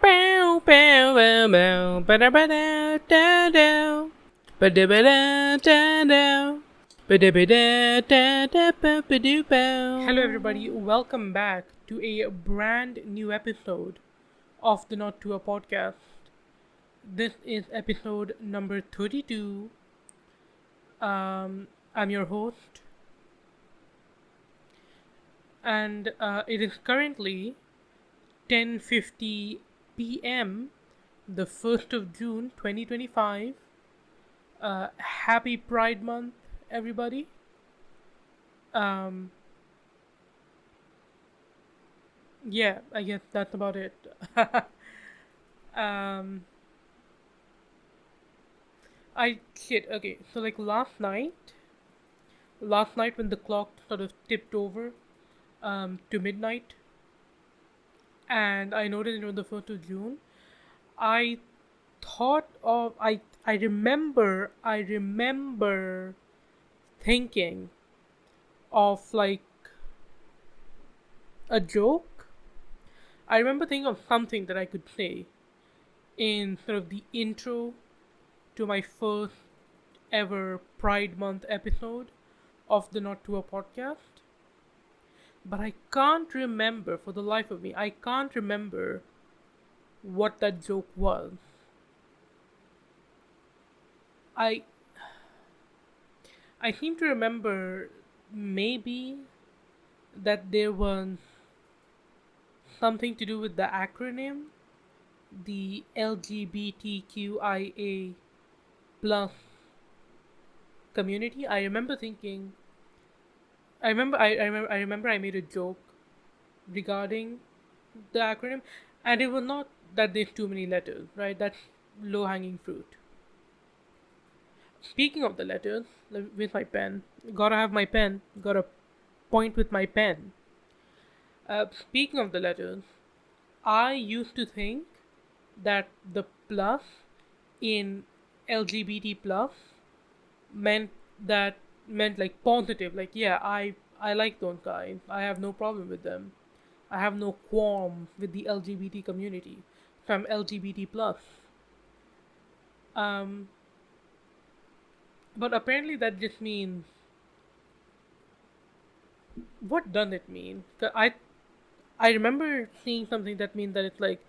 bow, bow, bow, bow, ba-da-ba-da-da-da. Ba-da-ba-da-da-da. Ba-da-ba-da-da-da-ba-ba-doo-bow. Hello, everybody. Welcome back to a brand new episode of the Not Tuah podcast. This is episode number 32. I'm your host, and it is currently 10:50 p.m. the 1st of June 2025. Happy Pride Month, everybody. Um, yeah, I guess that's about it. um, okay. So like last night when the clock sort of tipped over to midnight, and I noticed it was the 1st of June. I thought of I remember thinking of like a joke. I remember thinking of something that I could say in sort of the intro to my first ever Pride Month episode of the Not Tuah podcast. But I can't remember for the life of me. I can't remember what that joke was. I I seem to remember maybe that there was something to do with the acronym, the LGBTQIA plus community. I remember I made a joke regarding the acronym, and it was not that there's too many letters, right? That's low hanging fruit. Speaking of the letters, with my pen, gotta have my pen, gotta point with my pen. Speaking of the letters, I used to think that the plus in LGBT plus meant meant like positive, like yeah, I like those guys. I have no problem with them. I have no qualm with the LGBT community. So I'm LGBT plus. Um, but apparently that just means, what does it mean? 'Cause I remember seeing something that means that it's like,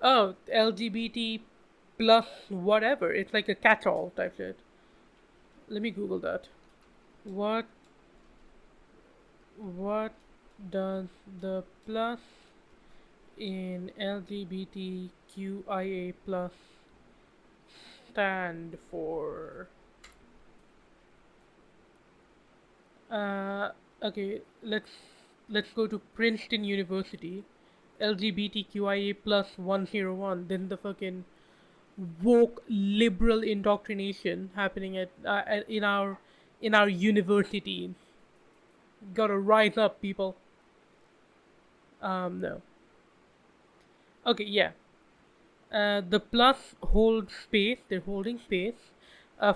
oh, LGBT plus whatever. It's like a catch-all type shit. Let me Google that. What what does the plus in LGBTQIA plus stand for? Uh, okay, let's go to Princeton University. LGBTQIA plus 101. Then the fucking woke liberal indoctrination happening in our universities. Gotta rise up, people. No. Okay, yeah. The plus holds space. They're holding space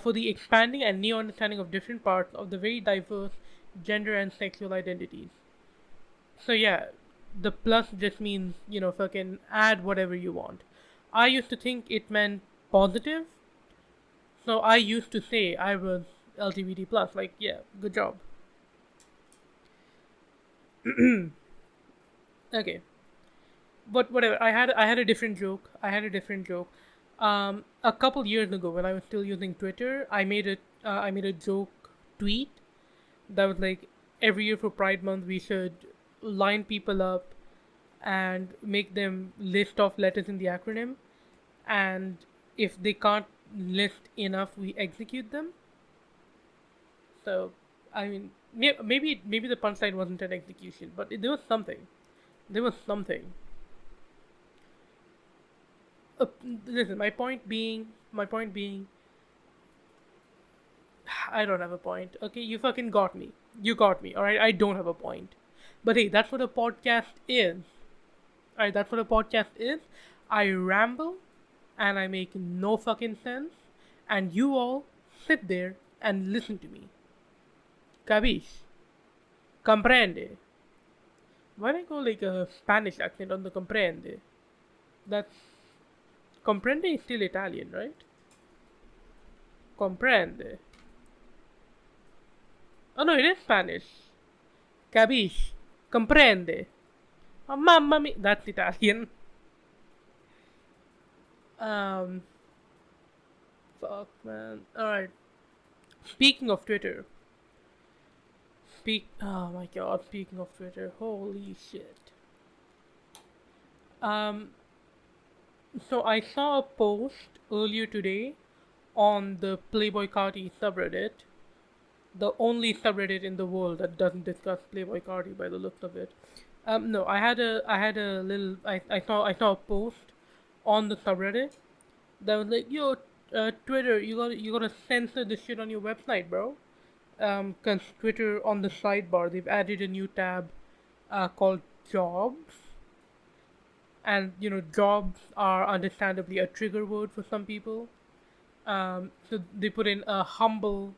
for the expanding and new understanding of different parts of the very diverse gender and sexual identities. So yeah, the plus just means, fucking add whatever you want. I used to think it meant positive, so I used to say I was LGBT plus. Like, yeah, good job. Okay, but whatever. I had a different joke. A couple years ago, when I was still using Twitter, I made a joke tweet that was like, every year for Pride Month we should line people up and make them list off letters in the acronym, and if they can't list enough, we execute them. So, I mean, maybe the punchline wasn't an execution, but there was something. There was something. Uh, Listen, my point being, I don't have a point. Okay, you fucking got me. You got me. All right, I don't have a point. But hey, that's what a podcast is. All right, that's what a podcast is. I ramble, and I make no fucking sense, and you all sit there and listen to me. Cabish? Comprende? Why don't I go like a Spanish accent on the comprende? That's Comprende is still Italian, right? Comprende. Oh no, it is Spanish. Capisci. Comprende. Oh, mamma mia. That's Italian. Um, fuck, man. Alright. Speaking of Twitter. Oh my god, speaking of Twitter. Holy shit. Um, so I saw a post earlier today on the Playboy Cardi subreddit, the only subreddit in the world that doesn't discuss Playboy Cardi by the looks of it. No, I saw a post on the subreddit that was like, yo, Twitter, you gotta censor this shit on your website, bro. Cause Twitter on the sidebar they've added a new tab, called jobs, and jobs are understandably a trigger word for some people. So they put in a humble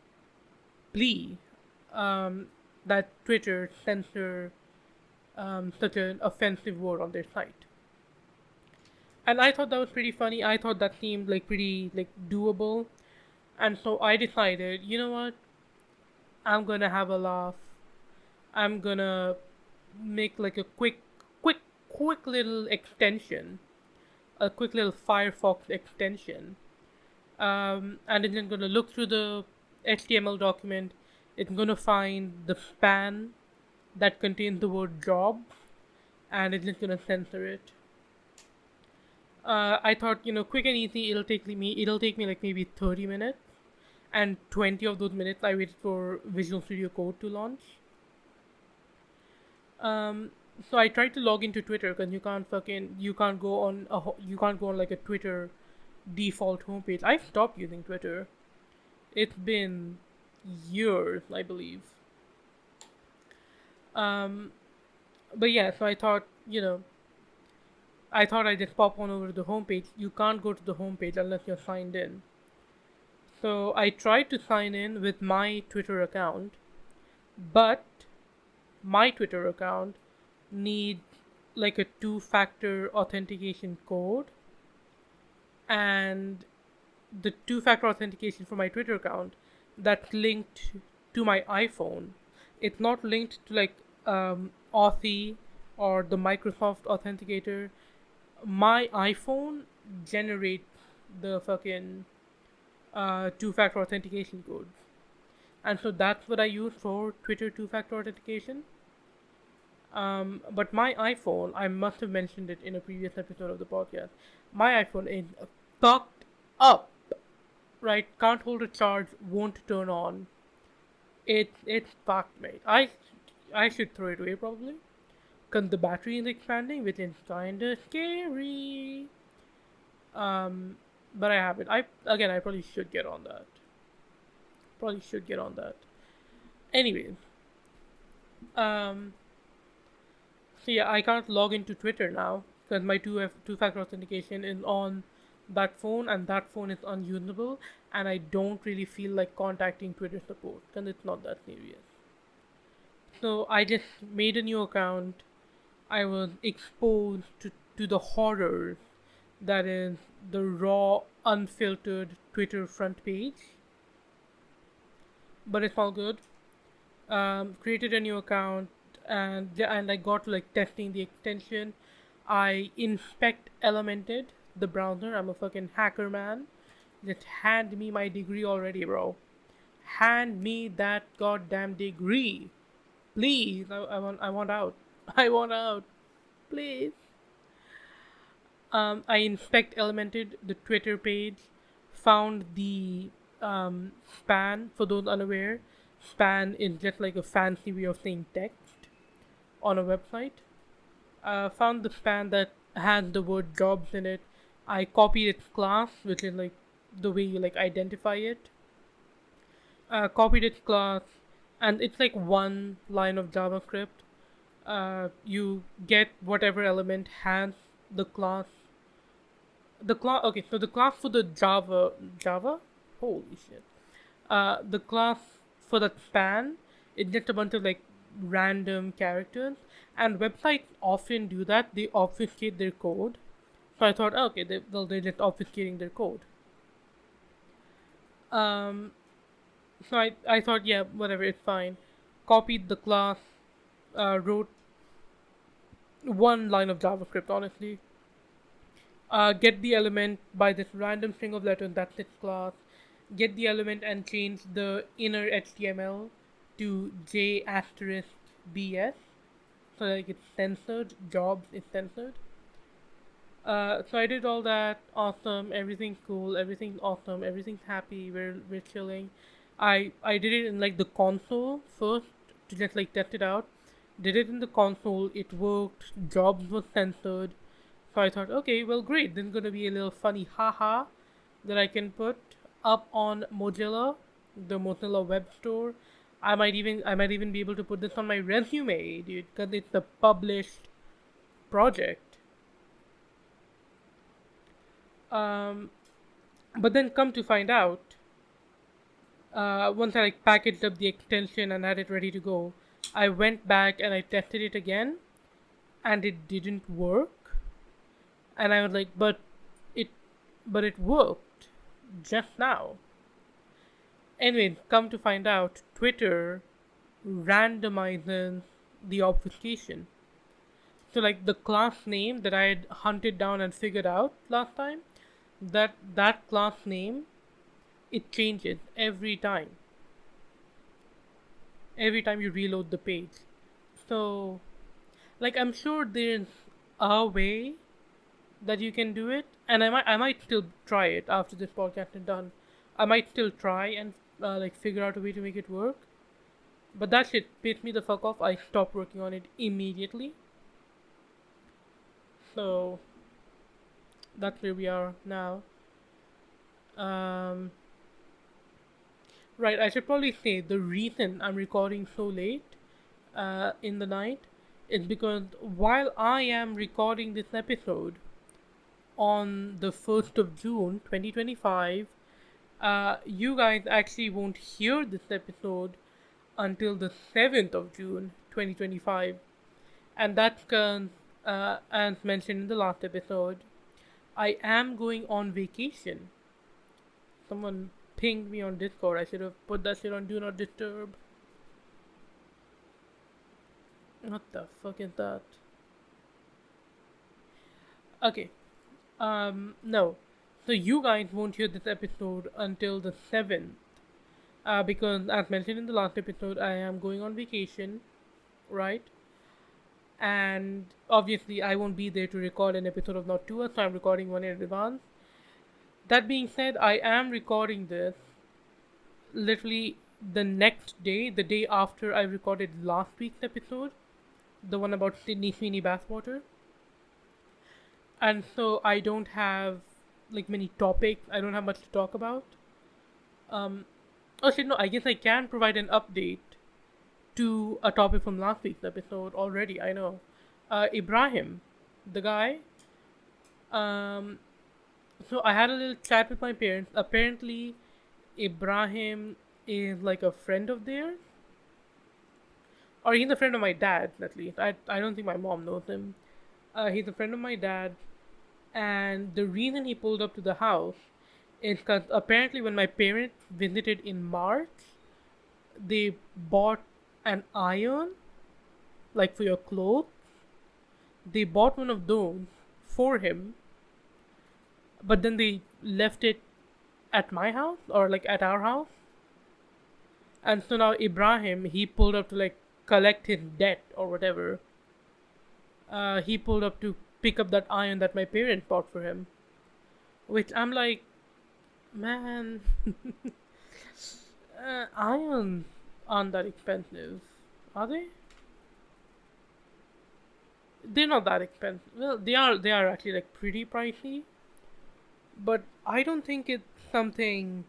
plea, that Twitter censor, such an offensive word on their site. And I thought that was pretty funny. I thought that seemed like pretty like doable. And so I decided, you know what? I'm gonna have a laugh. I'm gonna make like a quick little extension, a quick little Firefox extension. And it's then gonna look through the HTML document. It's gonna find the span that contains the word job, and it's just gonna censor it. I thought, quick and easy. It'll take me like maybe 30 minutes, and 20 of those minutes I waited for Visual Studio Code to launch. Um, so I tried to log into Twitter because you can't go on like a Twitter default homepage. I've stopped using Twitter. It's been years, I believe. Um, but yeah, so I thought I'd just pop on over to the homepage. You can't go to the homepage unless you're signed in. So I tried to sign in with my Twitter account, but my Twitter account needs like a two-factor authentication code, and the two-factor authentication for my Twitter account that's linked to my iPhone. It's not linked to like, Authy or the Microsoft Authenticator. My iPhone generates the fucking, two-factor authentication code, and so that's what I use for Twitter two-factor authentication. But my iPhone, I must have mentioned it in a previous episode of the podcast. My iPhone is fucked up, right? Can't hold a charge, won't turn on. It's fucked, mate. I should throw it away probably, cause the battery is expanding, which is kinda scary. But I haven't. I probably should get on that. Probably should get on that. Anyway, um, so yeah, I can't log into Twitter now because my two-factor authentication is on that phone, and that phone is unusable, and I don't really feel like contacting Twitter support because it's not that serious. So I just made a new account. I was exposed to the horror that is the raw, unfiltered Twitter front page, but it's all good. Created a new account, and I got to like testing the extension. I inspect Elemented, the browser. I'm a fucking hacker, man. Just hand me my degree already, bro. Hand me that goddamn degree, please. I want out. I want out, please. I inspect Elemented, the Twitter page, found the, span. For those unaware, span is just like a fancy way of saying text on a website. Found the span that has the word jobs in it. I copied its class, which is like the way you like identify it. Copied its class, and it's like one line of JavaScript. You get whatever element has the class. Okay, so the class for the Java, holy shit. The class for the span is just a bunch of like random characters, and websites often do that. They obfuscate their code So I thought, okay, they're just obfuscating their code. Um, so I thought, yeah, whatever, it's fine. Copied the class, wrote one line of JavaScript, honestly. Get the element by this random string of letters, that's its class. Get the element and change the inner HTML to J asterisk BS. So like it's censored, jobs is censored. So I did all that. Awesome. Everything's cool. Everything's awesome. Everything's happy. We're chilling. I did it in like the console first to just like test it out. Did it in the console. It worked. Jobs was censored. So I thought, okay, well, great. This is gonna be a little funny haha that I can put up on Mozilla, the Mozilla web store. I might even be able to put this on my resume, dude, because it's a published project. Um, but then come to find out, once I like packaged up the extension and had it ready to go, I went back and I tested it again, and it didn't work. And I was like, it, but it worked just now. Anyway, come to find out, Twitter randomizes the obfuscation. So like the class name that I had hunted down and figured out last time, that class name, it changes every time. Every time you reload the page. So like I'm sure there's a way that you can do it, and I might still try it after this podcast is done. I might still try and like figure out a way to make it work. But that shit pissed me the fuck off. I stopped working on it immediately. So that's where we are now. Um, right, I should probably say the reason I'm recording so late in the night is because while I am recording this episode on the 1st of June 2025, you guys actually won't hear this episode until the 7th of June 2025. And that's because, as mentioned in the last episode, I am going on vacation. Someone pinged me on Discord. I should have put that shit on Do Not Disturb. What the fuck is that? Okay. No. So you guys won't hear this episode until the 7th. Because, as mentioned in the last episode, I am going on vacation, right? And obviously, I won't be there to record an episode of Not Tuah, so I'm recording one in advance. That being said, I am recording this literally the next day, the day after I recorded last week's episode, the one about Sydney Sweeney bathwater. And so I don't have like many topics. I don't have much to talk about. Um, oh shit, no. I guess I can provide an update to a topic from last week's episode already. I know. Ibrahim, the guy. Um, so I had a little chat with my parents. Apparently, Ibrahim is like a friend of theirs, or he's a friend of my dad's at least. I don't think my mom knows him. He's a friend of my dad, and the reason he pulled up to the house is because apparently when my parents visited in March, they bought an iron, like for your clothes. They bought one of those for him, but then they left it at my house or like at our house. And so now Ibrahim, he pulled up to like collect his debt or whatever. He pulled up to pick up that iron that my parents bought for him. Which I'm like, man, irons aren't that expensive, are they? They're not that expensive. Well, they are. They are actually like pretty pricey, but I don't think it's something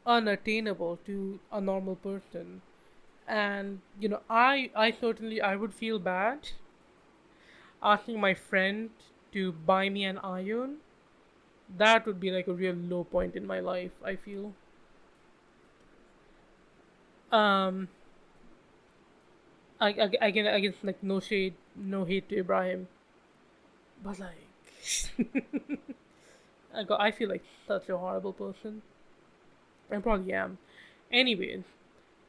unattainable to a normal person. And I certainly I would feel bad asking my friend to buy me an iron. That would be like a real low point in my life, I feel. um I guess like no shade, no hate to Ibrahim, but like, I feel like such a horrible person. I probably am. Anyways,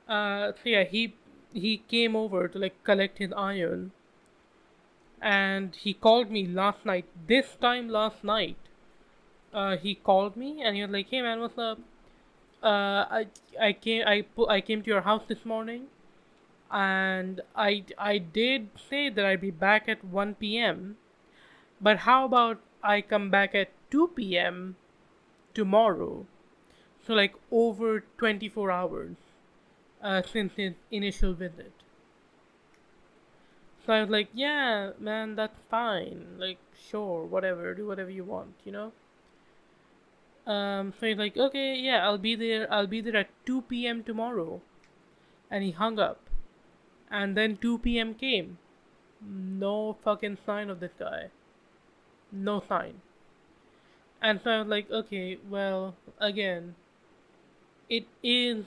so yeah, he came over to like collect his iron, and he called me last night. This time last night, he called me and he was like, "Hey man, what's up? I came to your house this morning, and I did say that I'd be back at 1 p.m. But how about I come back at 2 p.m. tomorrow? So like over 24 hours since his initial visit." So I was like, "Yeah, man, that's fine. Like, sure, whatever, do whatever you want, you know." So he's like, "Okay, yeah, I'll be there. I'll be there at 2 p.m. tomorrow." And he hung up. And then 2 p.m. came. No fucking sign of this guy. No sign. And so I was like, "Okay, well, again, it is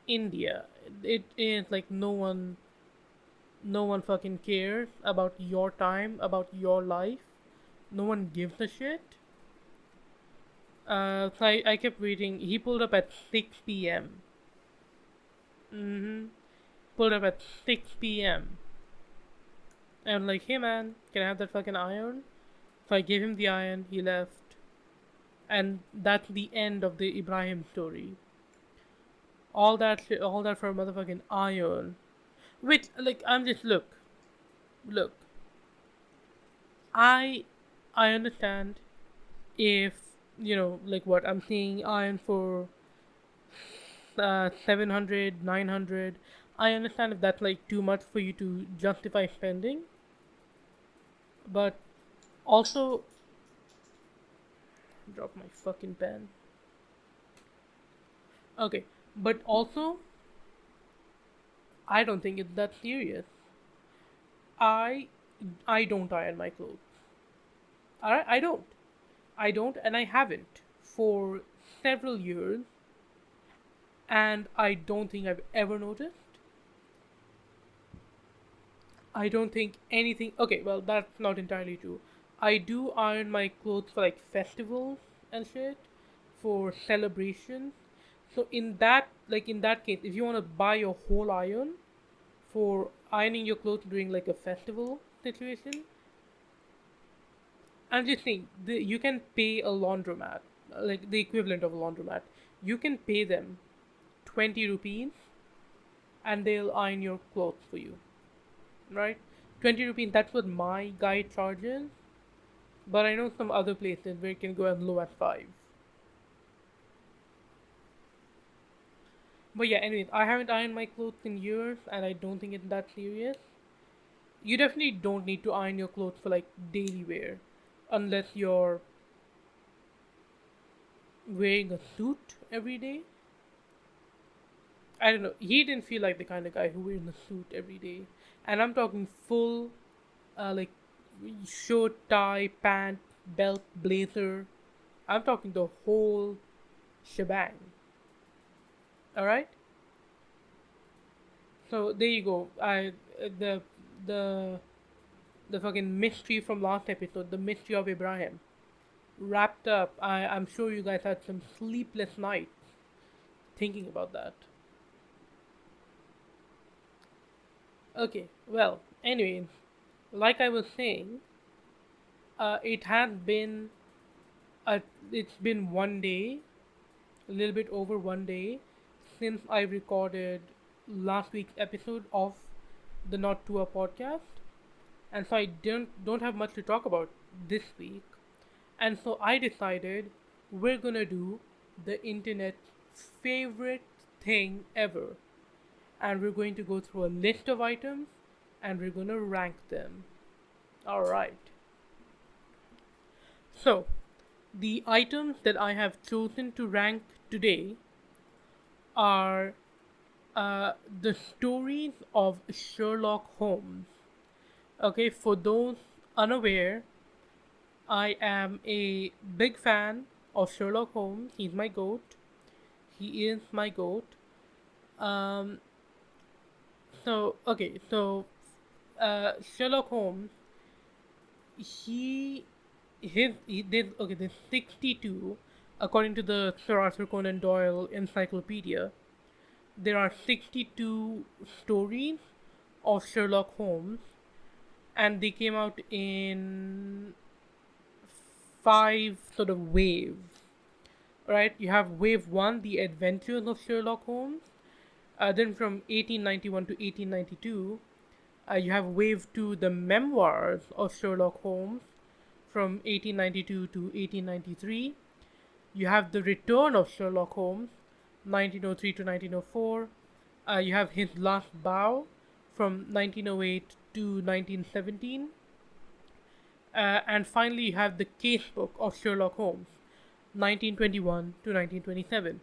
India. It is like no one fucking cares about your time, about your life. No one gives a shit." So I kept waiting. He pulled up at 6 p.m. Mm-hmm. Pulled up at 6 p.m. And I'm like, "Hey man, can I have that fucking iron?" So I gave him the iron, he left. And that's the end of the Ibrahim story. All that shit, all that for a motherfucking iron. Which, like, I'm just, look. I, I understand if, like what, I'm seeing iron for 700, 900. I understand if that's like too much for you to justify spending, but also, drop my fucking pen. Okay, but also, I don't think it's that serious. I, I don't iron my clothes. Alright, I don't, and I haven't for several years, and I don't think I've ever noticed. I don't think anything. Okay, well, that's not entirely true. I do iron my clothes for like festivals and shit, for celebrations. So in that case, if you want to buy a whole iron for ironing your clothes during like a festival situation, I'm just saying you can pay a laundromat, like the equivalent of a laundromat. You can pay them 20 rupees, and they'll iron your clothes for you, right? 20 rupees. That's what my guy charges. But I know some other places where it can go as low as 5. But yeah, anyways, I haven't ironed my clothes in years, and I don't think it's that serious. You definitely don't need to iron your clothes for like daily wear, unless you're wearing a suit every day. I don't know. He didn't feel like the kind of guy who wears a suit every day, and I'm talking full, like shirt, tie, pant, belt, blazer. I'm talking the whole shebang. All right. So there you go. The the fucking mystery from last episode, the mystery of Ibrahim, wrapped up. I'm sure you guys had some sleepless nights thinking about that. Okay, well, anyways, like I was saying, it has been a it's been one day, a little bit over one day, since I recorded last week's episode of the Not Tuah podcast, and so I don't have much to talk about this week. And so I decided we're gonna do the internet's favorite thing ever. And we're going to go through a list of items and we're gonna rank them. Alright. So, the items that I have chosen to rank today are the stories of Sherlock Holmes. Okay, for those unaware, I am a big fan of Sherlock Holmes. He's my goat. He is my goat. Um, so Sherlock Holmes, he there's 62 according to the Sir Arthur Conan Doyle encyclopedia. There are 62 stories of Sherlock Holmes, and they came out in five sort of waves. Right, you have wave one, the Adventures of Sherlock Holmes. Then from 1891 to 1892, you have wave two, the Memoirs of Sherlock Holmes, from 1892 to 1893. You have the Return of Sherlock Holmes, 1903 to 1904. You have his last bow from 1908 to 1917. And finally, you have the Casebook of Sherlock Holmes, 1921 to 1927.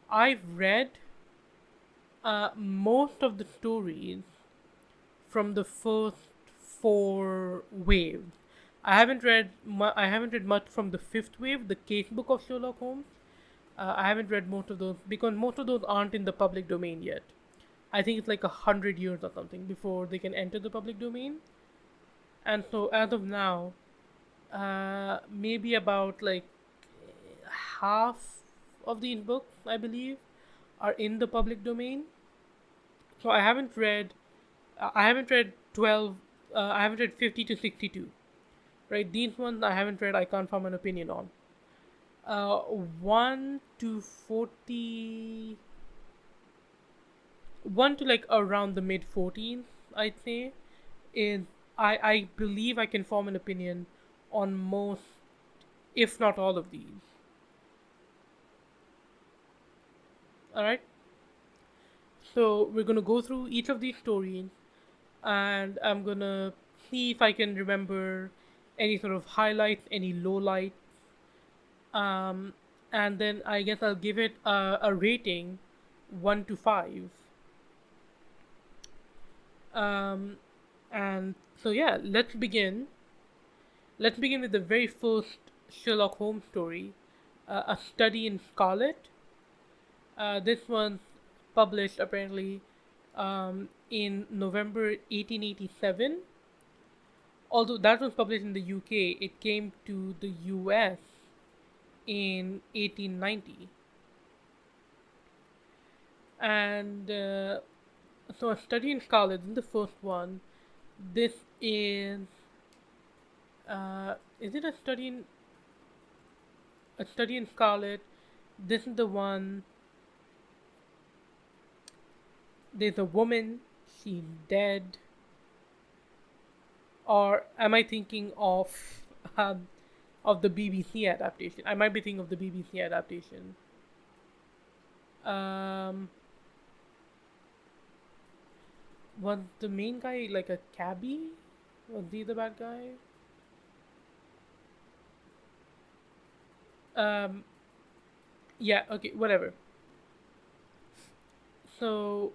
I've read most of the stories from the first four waves. I haven't read much from the fifth wave, the Casebook of Sherlock Holmes. I haven't read most of those because most of those aren't in the public domain yet. I think it's like 100 years or something before they can enter the public domain. And so as of now, maybe about like half of these books, I believe, are in the public domain. So I haven't read 12. I haven't read 50 to 62. Right, these ones I haven't read. I can't form an opinion on. 1 to 40, 1 to like around the mid 14s, I'd say, is I believe I can form an opinion on most, if not all of these. All right. So we're gonna go through each of these stories, and I'm gonna see if I can remember any sort of highlights, any lowlights, um, and then I guess I'll give it a rating, 1 to 5. Um, and so yeah, let's begin. Let's begin with the very first Sherlock Holmes story, A Study in Scarlet. This was published apparently in November 1887. Although that was published in the UK, it came to the US in 1890. And so, A Study in Scarlet is the first one. This is it a study in Scarlet? This is the one. There's a woman. She's dead. Or am I thinking um, of the BBC adaptation? I might be thinking of the BBC adaptation. Um, was the main guy like a cabbie? Was he the bad guy? Um, yeah. Okay. Whatever. So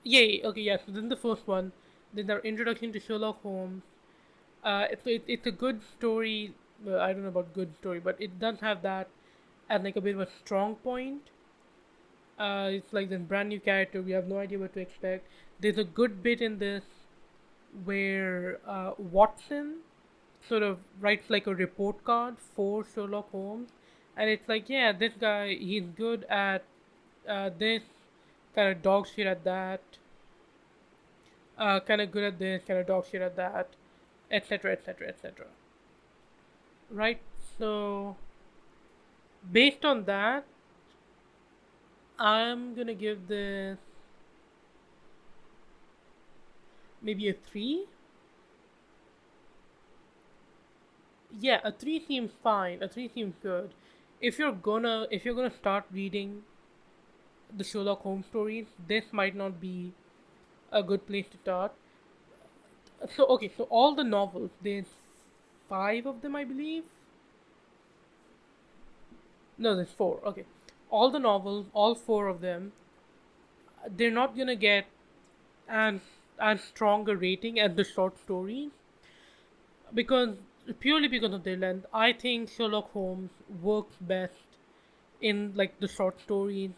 yeah. Okay. Yeah. So then the first one. Then our introduction to Sherlock Holmes. It's a good story. Well, I don't know about good story, but it does have that as like a bit of a strong point. It's like this brand new character. We have no idea what to expect. There's a good bit in this where Watson sort of writes like a report card for Sherlock Holmes, and it's like, yeah, this guy, he's good at this, kind of dog shit at that, kind of good at this, kind of dog shit at that, etc., etc., etc. Right? So, based on that, I'm gonna give this maybe a 3. Yeah, a 3 seems fine. A 3 seems good. If you're gonna start reading the Sherlock Holmes stories, this might not be a good place to start. So okay, so all the novels, there's 5 of them, I believe. No, there's 4. Okay, all the novels, all 4 of them, they're not gonna get as as strong a rating as the short stories, because purely because of their length. I think Sherlock Holmes works best in like the short stories,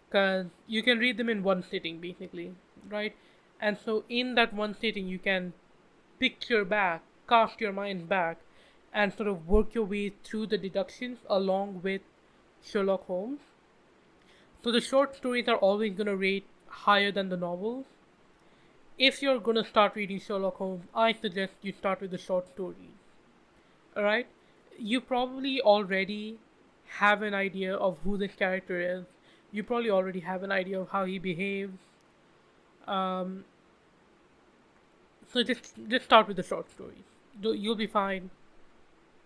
because you can read them in one sitting basically, right? And so in that one sitting, you can picture back, cast your mind back, and sort of work your way through the deductions along with Sherlock Holmes. So the short stories are always going to rate higher than the novels. If you're going to start reading Sherlock Holmes, I suggest you start with the short stories. Alright? You probably already have an idea of who this character is. You probably already have an idea of how he behaves. Um, so just start with the short stories. You'll be fine.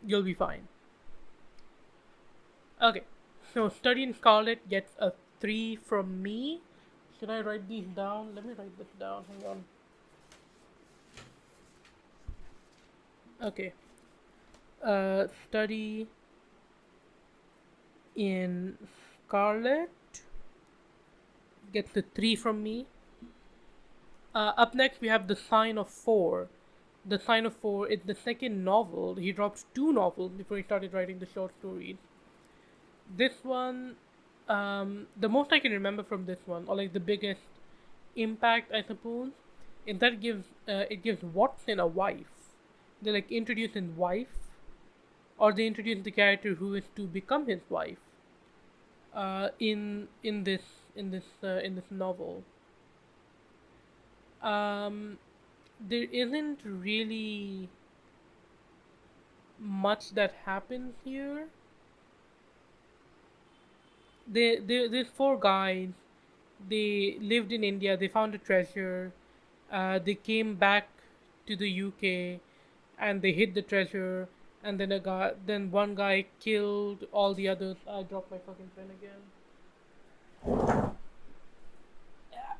You'll be fine. Okay. So Study in Scarlet gets a 3 from me. Should I write these down? Let me write this down. Hang on. Okay. Study in Scarlet gets a 3 from me. Up next, we have The Sign of Four. The Sign of Four is the second novel. He dropped two novels before he started writing the short stories. This one, the most I can remember from this one, or like the biggest impact, I suppose, is that it gives Watson a wife. They like introduce his wife, or they introduce the character who is to become his wife. In this novel. Um, there isn't really much that happens here. There's four guys. They lived in India. They found a treasure. They came back to the UK, and they hid the treasure. And then one guy killed all the others. I dropped my fucking pen again. Yeah,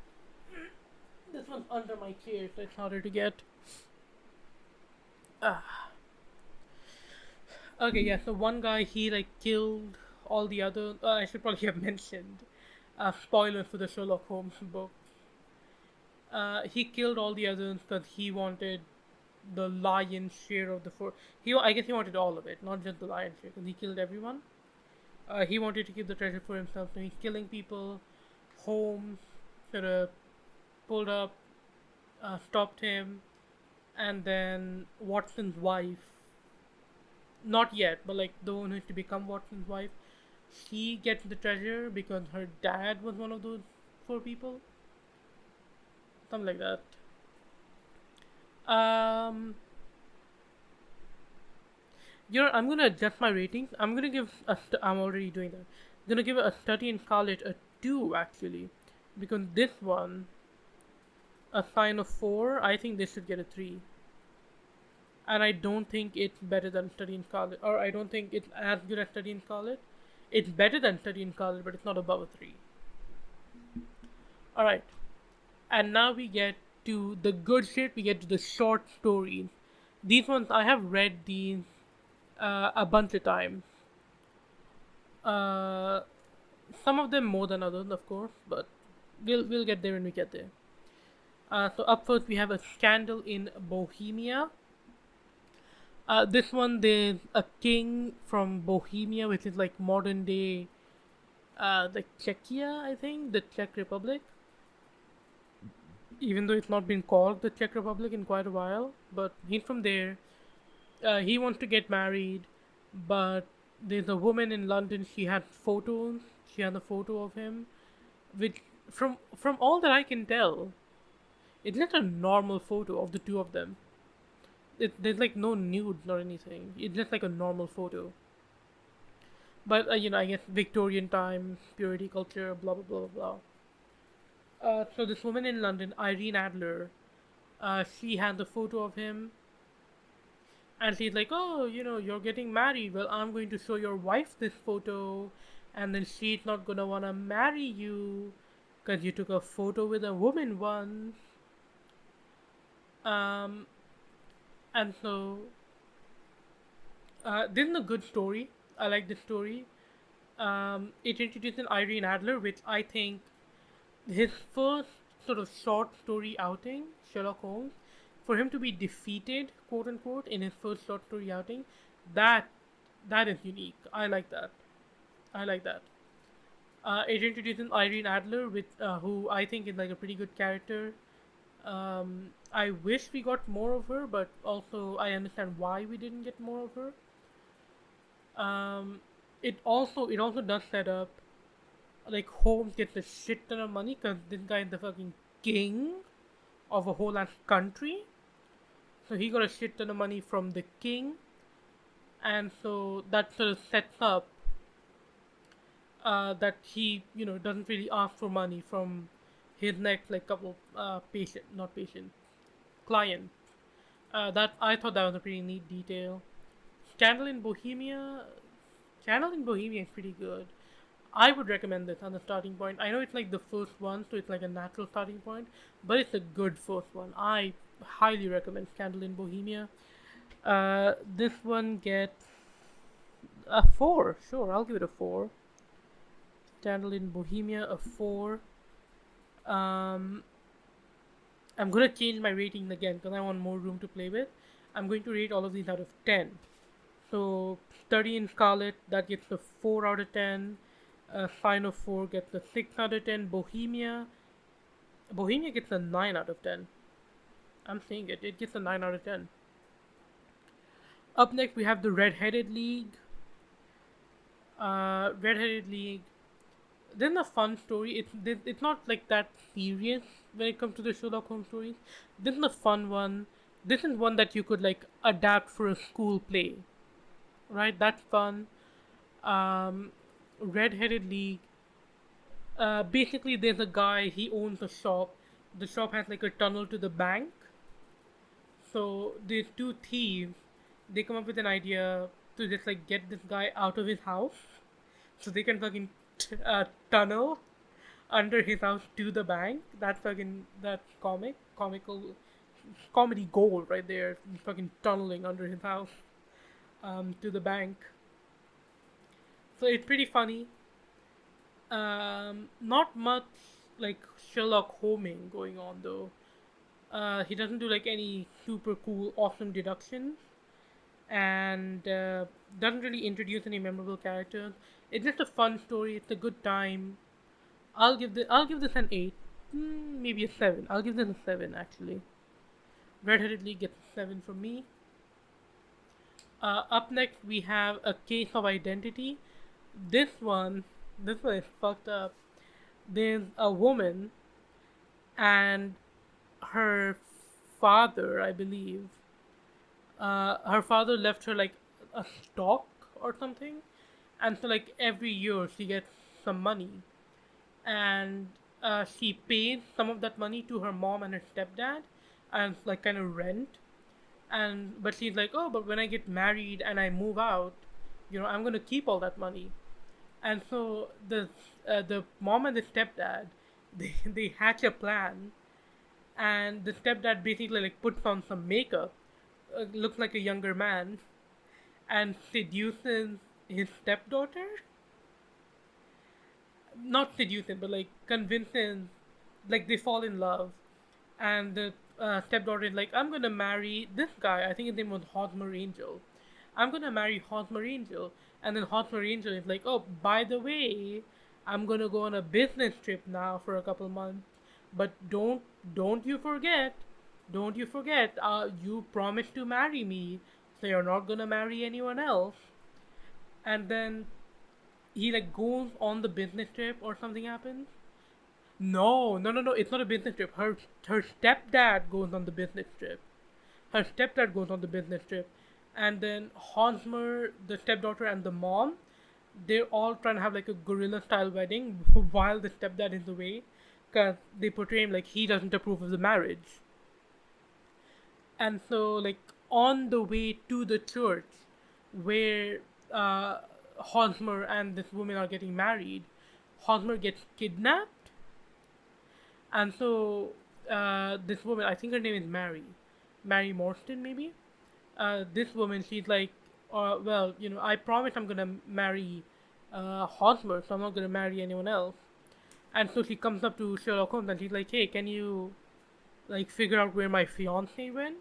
this one's under my chair, so it's harder to get. Ah. Okay, yeah. So one guy he like killed all the other. I should probably have mentioned. Spoilers for the Sherlock Holmes book. He killed all the others because he wanted the lion's share of the four. I guess he wanted all of it, not just the lion's share, because he killed everyone. He wanted to keep the treasure for himself, so he's killing people. Holmes sort of pulled up, stopped him, and then Watson's wife, not yet, but like the one who is to become Watson's wife, she gets the treasure because her dad was one of those four people, something like that. Um, I'm gonna adjust my ratings. I'm already doing that. I'm gonna give a Study in Scarlet a 2 actually, because this one, a Sign of 4. I think this should get a 3, and I don't think it's better than Study in Scarlet, or I don't think it's as good as Study in Scarlet. It's better than Study in Scarlet, but it's not above a 3. All right, and now we get to the good shit. We get to the short stories. These ones I have read these a bunch of times. Uh, some of them more than others, of course, but we'll get there when we get there. So up first we have A Scandal in Bohemia. This one there's a king from Bohemia, which is like modern day, the Czechia, I think, the Czech Republic. Even though it's not been called the Czech Republic in quite a while, but he's from there. He wants to get married, but there's a woman in London. She had photos. She had a photo of him, which from all that I can tell, it's just a normal photo of the two of them. There's like no nude nor anything. It's just like a normal photo. But I guess Victorian times, purity culture, blah blah blah blah blah. So this woman in London, Irene Adler, she had the photo of him, and she's like, "Oh, you're getting married. Well, I'm going to show your wife this photo, and then she's not gonna wanna marry you, cause you took a photo with a woman once." Um, and so this is a good story. I like this story. It introduces Irene Adler, which I think his first sort of short story outing, Sherlock Holmes, for him to be defeated, quote unquote, in his first short story outing, that that is unique. I like that. I like that. It introduces Irene Adler, with who I think is like a pretty good character. I wish we got more of her, but also I understand why we didn't get more of her. Um, it also does set up like Holmes gets a shit ton of money because this guy is the fucking king of a whole ass country. So he got a shit ton of money from the king, and so that sort of sets up that he doesn't really ask for money from his next like couple patient not patient client. That I thought that was a pretty neat detail. Scandal in Bohemia, Scandal in Bohemia is pretty good. I would recommend this on the starting point. I know it's like the first one, so it's like a natural starting point, but it's a good first one. I highly recommend Scandal in Bohemia. This one gets a 4. Sure, I'll give it a 4. Scandal in Bohemia, a 4. Um, I'm gonna change my rating again because I want more room to play with. I'm going to rate all of these out of 10. So 30 in Scarlet, that gets a 4 out of 10. Sign of 4 gets a 6 out of 10. Bohemia gets a 9 out of 10. I'm saying it. It gets a 9 out of 10. Up next, we have the Red-Headed League. Red-Headed League. Then a fun story. It's not like that serious when it comes to the Sherlock Holmes stories. This is a fun one. This is one that you could like adapt for a school play, right? That's fun. Um, Red-Headed League. Basically, there's a guy. He owns a shop. The shop has like a tunnel to the bank. So these two thieves, they come up with an idea to just like get this guy out of his house, so they can fucking tunnel under his house to the bank. That's comical comedy gold right there. Fucking tunneling under his house to the bank. So it's pretty funny. Not much like Sherlock Holming going on though. He doesn't do like any super cool, awesome deductions, and doesn't really introduce any memorable characters. It's just a fun story. It's a good time. I'll give this an 8, maybe a 7. I'll give this a 7 actually. Red-Headed League gets a 7 from me. Up next we have A Case of Identity. This one, this one is fucked up. There's a woman and her father, I believe. Her father left her like a stock or something, and so like every year she gets some money, and she pays some of that money to her mom and her stepdad, and like kind of rent. And but she's like, oh, but when I get married and I move out, I'm gonna keep all that money. And so the mom and the stepdad, they hatch a plan, and the stepdad basically like puts on some makeup, looks like a younger man, and seduces his stepdaughter. Not seduces, but like convinces, like they fall in love, and the stepdaughter is like, I'm gonna marry this guy. I think his name was Hosmer Angel. I'm gonna marry Hosmer Angel, and then Hosmer Angel is like, oh, by the way, I'm gonna go on a business trip now for a couple months, but don't you forget, you promised to marry me, so you're not gonna marry anyone else. And then he like goes on the business trip or something happens. No, no, no, no. It's not a business trip. Her stepdad goes on the business trip. Her stepdad goes on the business trip, and then Hosmer, the stepdaughter, and the mom, they're all trying to have like a guerrilla style wedding while the stepdad is away, because they portray him like he doesn't approve of the marriage. And so like on the way to the church where uh, Hosmer and this woman are getting married, Hosmer gets kidnapped, and so this woman, I think her name is Mary Morstan maybe. This woman, she's like, well, I promise I'm gonna marry Hosmer, so I'm not gonna marry anyone else. And so she comes up to Sherlock Holmes and she's like, hey, can you like figure out where my fiance went?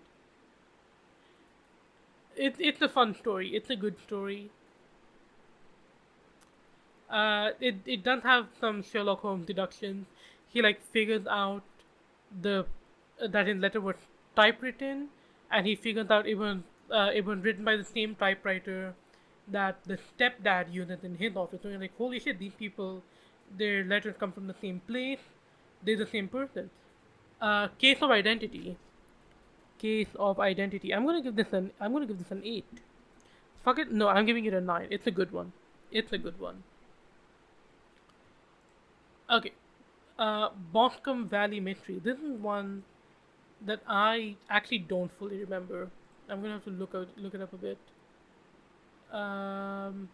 It's a fun story. It's a good story. It does have some Sherlock Holmes deductions. He like figures out the that his letter was typewritten, and he figured out it was written by the same typewriter that the stepdad used in his office. So you're like, holy shit, these people, their letters come from the same place. They're the same person. Case of identity. Case of identity. I'm gonna give this an 8. Fuck it. No, I'm giving it a 9. It's a good one. It's a good one. Okay. Boscombe Valley Mystery. This is one that I actually don't fully remember. I'm gonna have to look it up a bit. Um,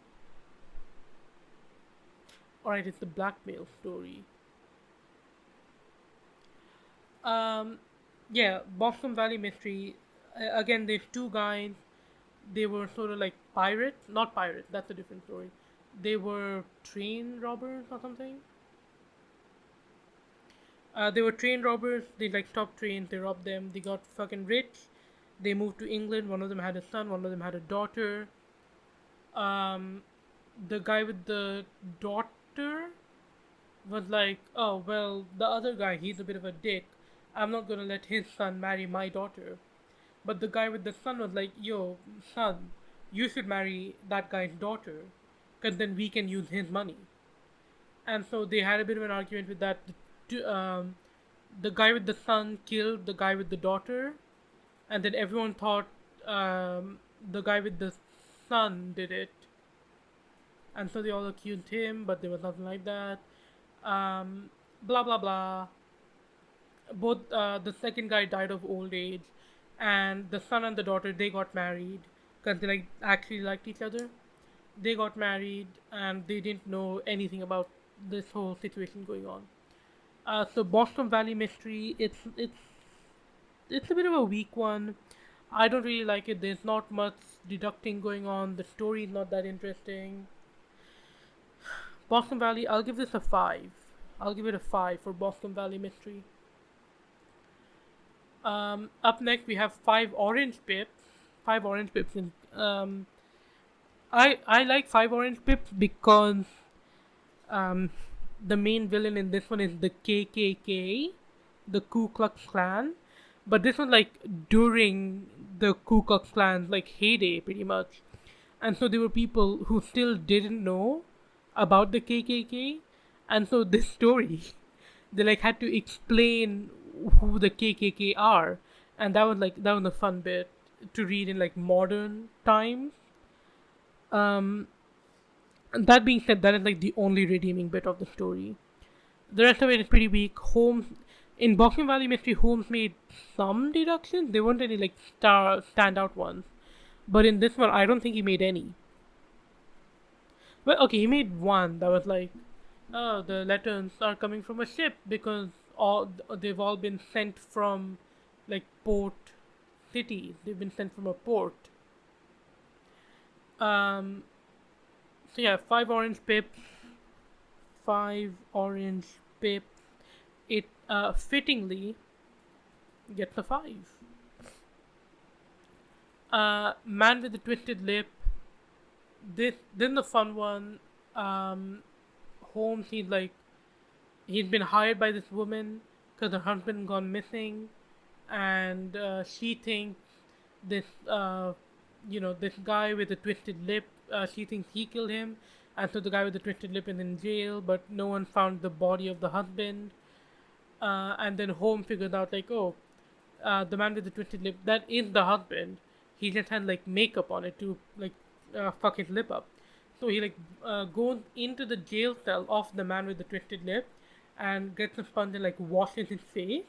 Alright, it's the blackmail story. Um, yeah, Boscombe Valley Mystery. Again, there's two guys. They were sort of like pirates, not pirates. That's a different story. They were train robbers or something. They were train robbers. They like stopped trains. They robbed them. They got fucking rich. They moved to England. One of them had a son. One of them had a daughter. Um, the guy with the daughter was like, "Oh well, the other guy, he's a bit of a dick. I'm not gonna let his son marry my daughter." But the guy with the son was like, "Yo, son, you should marry that guy's daughter, cause then we can use his money." And so they had a bit of an argument with that. The guy with the son killed the guy with the daughter, and then everyone thought the guy with the son did it, and so they all accused him, but there was nothing like that. Blah blah blah. Both the second guy died of old age, and the son and the daughter they got married because they like actually liked each other. They got married and they didn't know anything about this whole situation going on. So Boston Valley Mystery, it's a bit of a weak one. I don't really like it. There's not much deducting going on. The story is not that interesting. Boston Valley, I'll give this a 5. I'll give it a 5 for Boston Valley Mystery. Up next we have 5 orange pips. 5 orange pips. And, I like 5 orange pips because um, the main villain in this one is the KKK, the Ku Klux Klan. But this was like during the Ku Klux Klan's like heyday, pretty much. And so there were people who still didn't know about the KKK, and so this story, they like had to explain who the KKK are, and that was a fun bit to read in like modern times. Um, and that being said, that is like the only redeeming bit of the story. The rest of it is pretty weak. Holmes in Boxing Valley Mystery, Holmes made some deductions. There weren't any like standout ones, but in this one, I don't think he made any. Well, okay, he made one that was like, oh, the letters are coming from a ship because they've all been sent from like port cities. They've been sent from a port. Um. So yeah, 5 orange pips. 5 orange pips. It fittingly gets a 5. Man with the twisted lip. This is the fun one. Um, Holmes, he's been hired by this woman because her husband gone missing, and she thinks this this guy with the twisted lip. She thinks he killed him, and so the guy with the twisted lip is in jail, but no one found the body of the husband. And then Holmes figures out like, oh, the man with the twisted lip, that is the husband. He just had like makeup on it to like fuck his lip up. So he like goes into the jail cell of the man with the twisted lip and gets a sponge and like washes his face.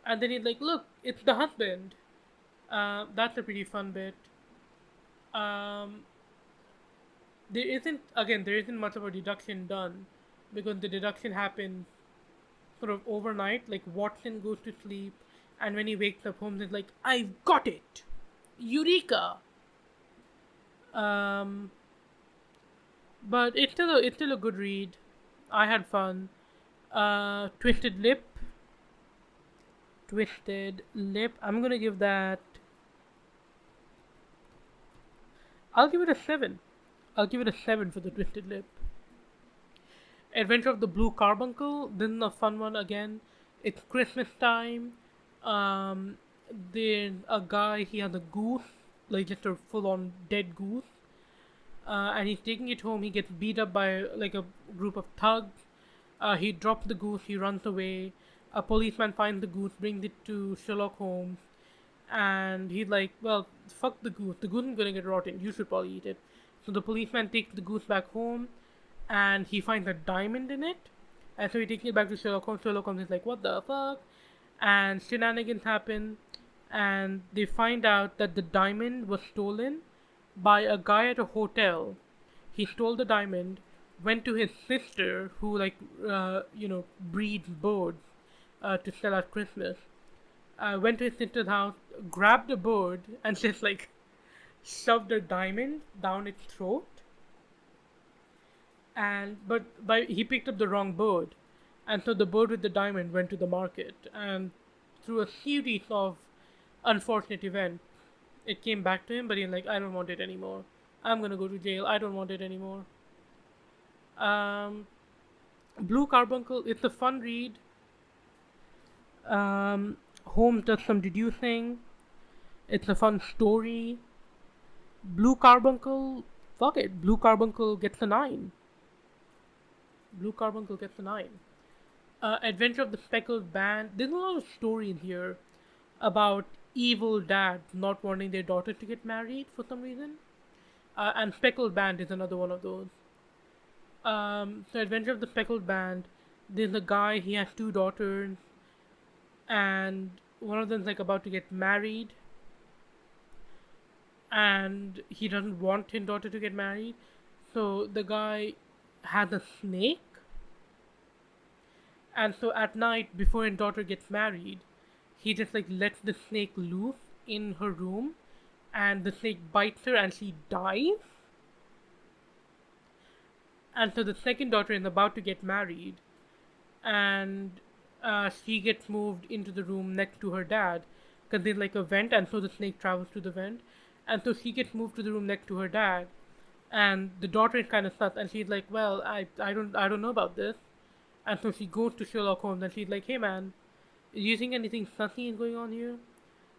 And then he's like, look, it's the husband. That's a pretty fun bit. Um, there isn't much of a deduction done because the deduction happens sort of overnight. Like Watson goes to sleep, and when he wakes up, Holmes is like, "I've got it, Eureka!" Um, but it's still a good read. I had fun. Twisted Lip. Twisted Lip. I'm gonna give that. I'll give it a 7. I'll give it a 7 for the Twisted Lip. Adventure of the Blue Carbuncle. This is a fun one again. It's Christmas time. Um, there's a guy. He has a goose, like just a full-on dead goose, and he's taking it home. He gets beat up by like a group of thugs. He drops the goose. He runs away. A policeman finds the goose, brings it to Sherlock Holmes, and he's like, "Well, fuck the goose. The goose is gonna get rotten. You should probably eat it." So the policeman takes the goose back home, and he finds a diamond in it. And so he takes it back to Sherlock Holmes. Sherlock Holmes is like, "What the fuck?" And shenanigans happen, and they find out that the diamond was stolen by a guy at a hotel. He stole the diamond, went to his sister, who breeds birds to sell at Christmas. Went to his sister's house, grabbed a bird, and just like shoved a diamond down its throat. And but he picked up the wrong bird, and so the bird with the diamond went to the market, and through a series of unfortunate events, it came back to him. But he's like, I don't want it anymore. I'm gonna go to jail. I don't want it anymore. Um, Blue Carbuncle. It's a fun read. Holmes does some deducing. It's a fun story. Blue Carbuncle. Fuck it. Blue Carbuncle gets a 9. Blue Carbuncle gets a 9. Adventure of the Speckled Band. There's a lot of story in here about evil dads not wanting their daughter to get married for some reason. And Speckled Band is another one of those. So Adventure of the Speckled Band. There's a guy. He has 2 daughters, and one of them's like about to get married, and he doesn't want his daughter to get married. So the guy has a snake, and so at night before his daughter gets married, he just like lets the snake loose in her room, and the snake bites her and she dies. And so the second daughter is about to get married, and she gets moved into the room next to her dad, because there's like a vent, and so the snake travels to the vent, and so she gets moved to the room next to her dad, and the daughter is kind of sus, and she's like, well, I don't know about this, and so she goes to Sherlock Holmes, and she's like, hey man, do you think anything sussy is going on here?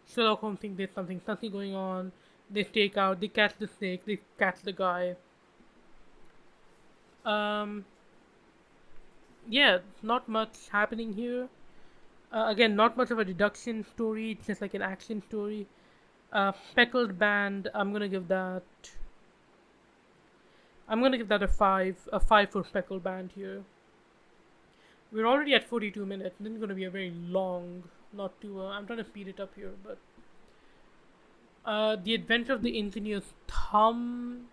Sherlock Holmes thinks there's something sussy going on. They they catch the snake, they catch the guy. Um, yeah, not much happening here. Again, not much of a deduction story. It's just like an action story. Speckled Band. I'm gonna give that a 5. A 5 for Speckled Band here. We're already at 42 minutes. This is gonna be a very long. Not too. I'm trying to speed it up here, but. The Adventure of the Engineer's Thumb.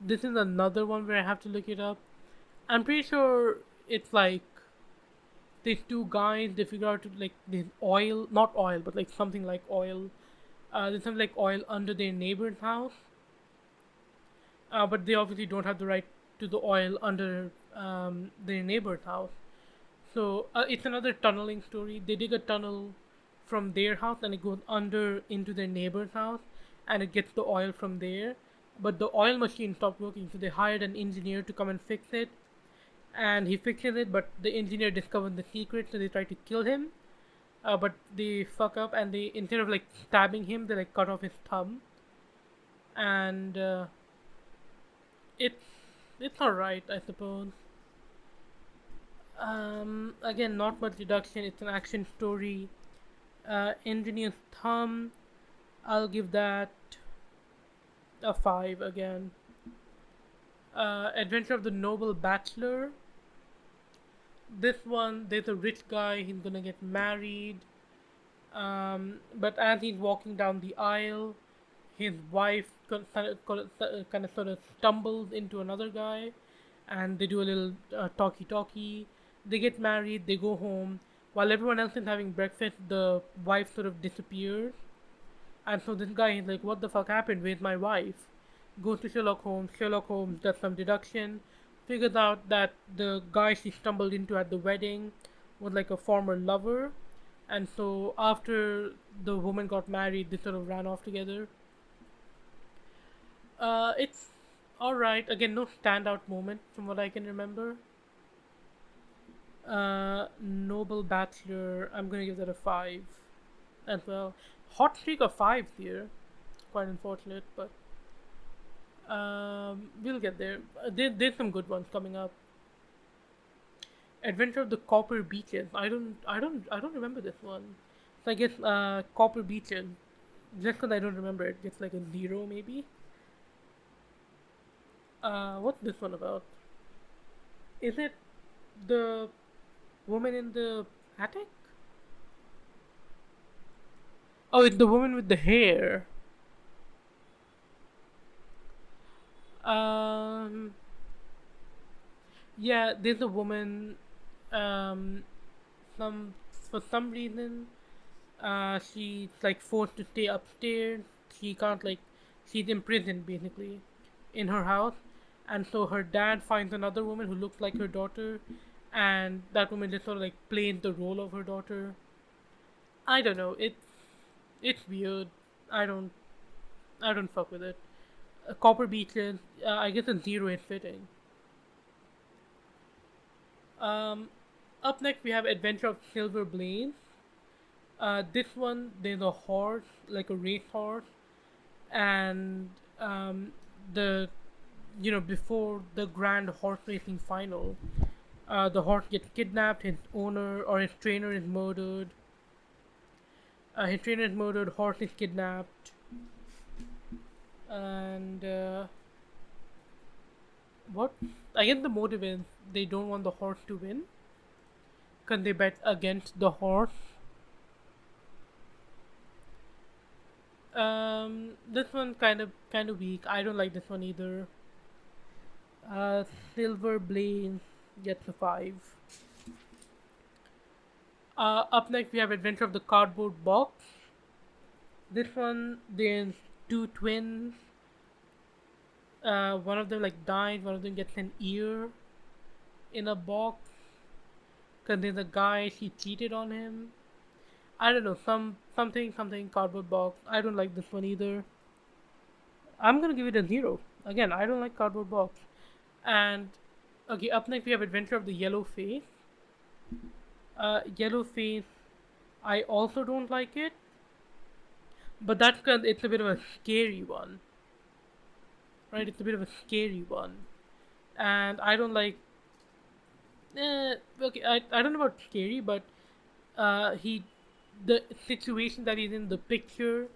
This is another one where I have to look it up. I'm pretty sure it's like these 2 guys. They figure out like there's oil, not oil, but like something like oil. There's something like oil under their neighbor's house, but they obviously don't have the right to the oil under their neighbor's house. So it's another tunneling story. They dig a tunnel from their house and it goes under into their neighbor's house, and it gets the oil from there. But the oil machine stopped working, so they hired an engineer to come and fix it. And he fixes it, but the engineer discovers the secret, so they try to kill him. But they fuck up, and they instead of like stabbing him, they like cut off his thumb. And it's it's alright, I suppose. Again, not much deduction. It's an action story. Engineer's Thumb. I'll give that a 5 again. Adventure of the Noble Bachelor. This one, there's a rich guy. He's gonna get married. But as he's walking down the aisle, his wife kind of sort of stumbles into another guy, and they do a little talkie. They get married. They go home. While everyone else is having breakfast, the wife sort of disappears. And so this guy is like, what the fuck happened? Where's my wife? Goes to Sherlock Holmes. Sherlock Holmes does some deduction. Figures out that the guy she stumbled into at the wedding was like a former lover. And so after the woman got married, they sort of ran off together. It's alright. Again, no standout moment from what I can remember. Noble Bachelor, I'm gonna give that a 5 as well. Hot streak of 5 here. Quite unfortunate, but we'll get there. There's some good ones coming up. Adventure of the Copper Beaches. I don't remember this one. So I guess Copper Beaches. Just because I don't remember it, gets like a 0 maybe. What's this one about? Is it the woman in the attic? Oh, it's the woman with the hair. Um, yeah, there's a woman. Um, some for some reason, she's like forced to stay upstairs. She can't like, she's imprisoned basically, in her house, and so her dad finds another woman who looks like her daughter, and that woman just sort of like plays the role of her daughter. I don't know. It's weird. I don't I don't fuck with it. Copper Beaches. I guess a 0 is fitting. Um, Up next we have Adventure of Silver Blaze. This one there's a horse, like a race horse, and the before the grand horse racing final, the horse gets kidnapped. His owner or his trainer is murdered. His trainer is murdered. Horse is kidnapped, and what? I guess the motive is they don't want the horse to win. Can they bet against the horse? This one kind of weak. I don't like this one either. Uh, Silver Blaze gets a 5. Up next we have Adventure of the Cardboard Box. This one there's two twins. One of them like died. One of them gets an ear in a box. Cause there's a guy she cheated on him. I don't know, something cardboard box. I don't like this one either. I'm gonna give it a 0. Again, I don't like cardboard box. And okay, up next we have Adventure of the Yellow Face. Yellow Face, I also don't like it, but that's because it's a bit of a scary one, right? It's a bit of a scary one, and I don't like. Okay, I don't know about scary, but he the situation that he's in, the picture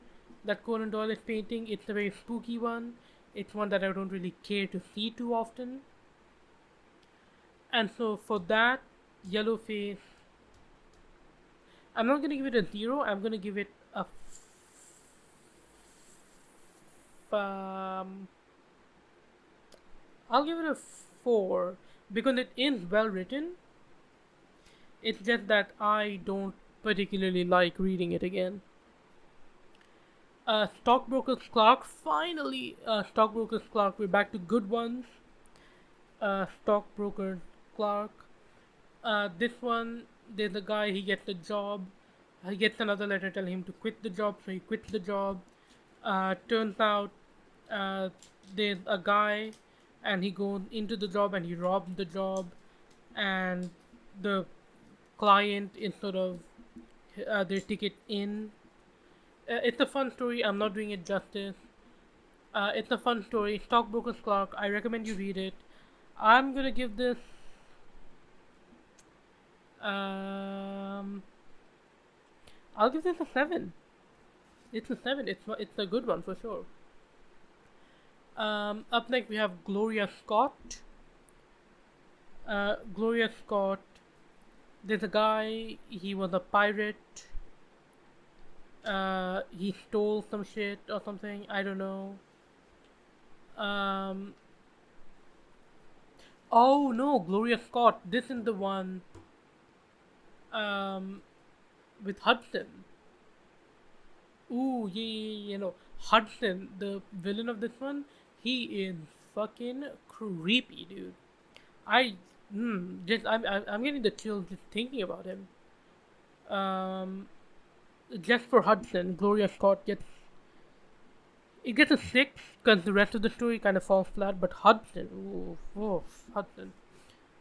that Conan Doyle is painting, it's a very spooky one. It's one that I don't really care to see too often. And so for that, Yellow Face, I'm not gonna give it a 0. I'm gonna give it a I'll give it a 4 because it is well written. It's just that I don't particularly like reading it again. Stockbroker's Clerk, finally! Stockbroker's Clerk, we're back to good ones. Stockbroker Clerk. This one, there's a guy, he gets a job. He gets another letter telling him to quit the job, so he quits the job. Turns out uh, there's a guy, and he goes into the job and he robs the job, and the client is sort of their ticket in. It's a fun story. I'm not doing it justice. It's a fun story. Stockbroker's Clerk. I recommend you read it. I'm gonna give this. Um, I'll give this a 7. It's a 7. It's a good one for sure. Up next we have Gloria Scott. Gloria Scott. There's a guy. He was a pirate. He stole some shit or something. I don't know. Um. Oh no, Gloria Scott. This is the one. Um, with Hudson. Ooh, yeah. No, Hudson, the villain of this one. He is fucking creepy, dude. I, I'm getting the chills just thinking about him. Um, just for Hudson, Gloria Scott gets it gets a 6 because the rest of the story kind of falls flat. But Hudson, ooh, Hudson.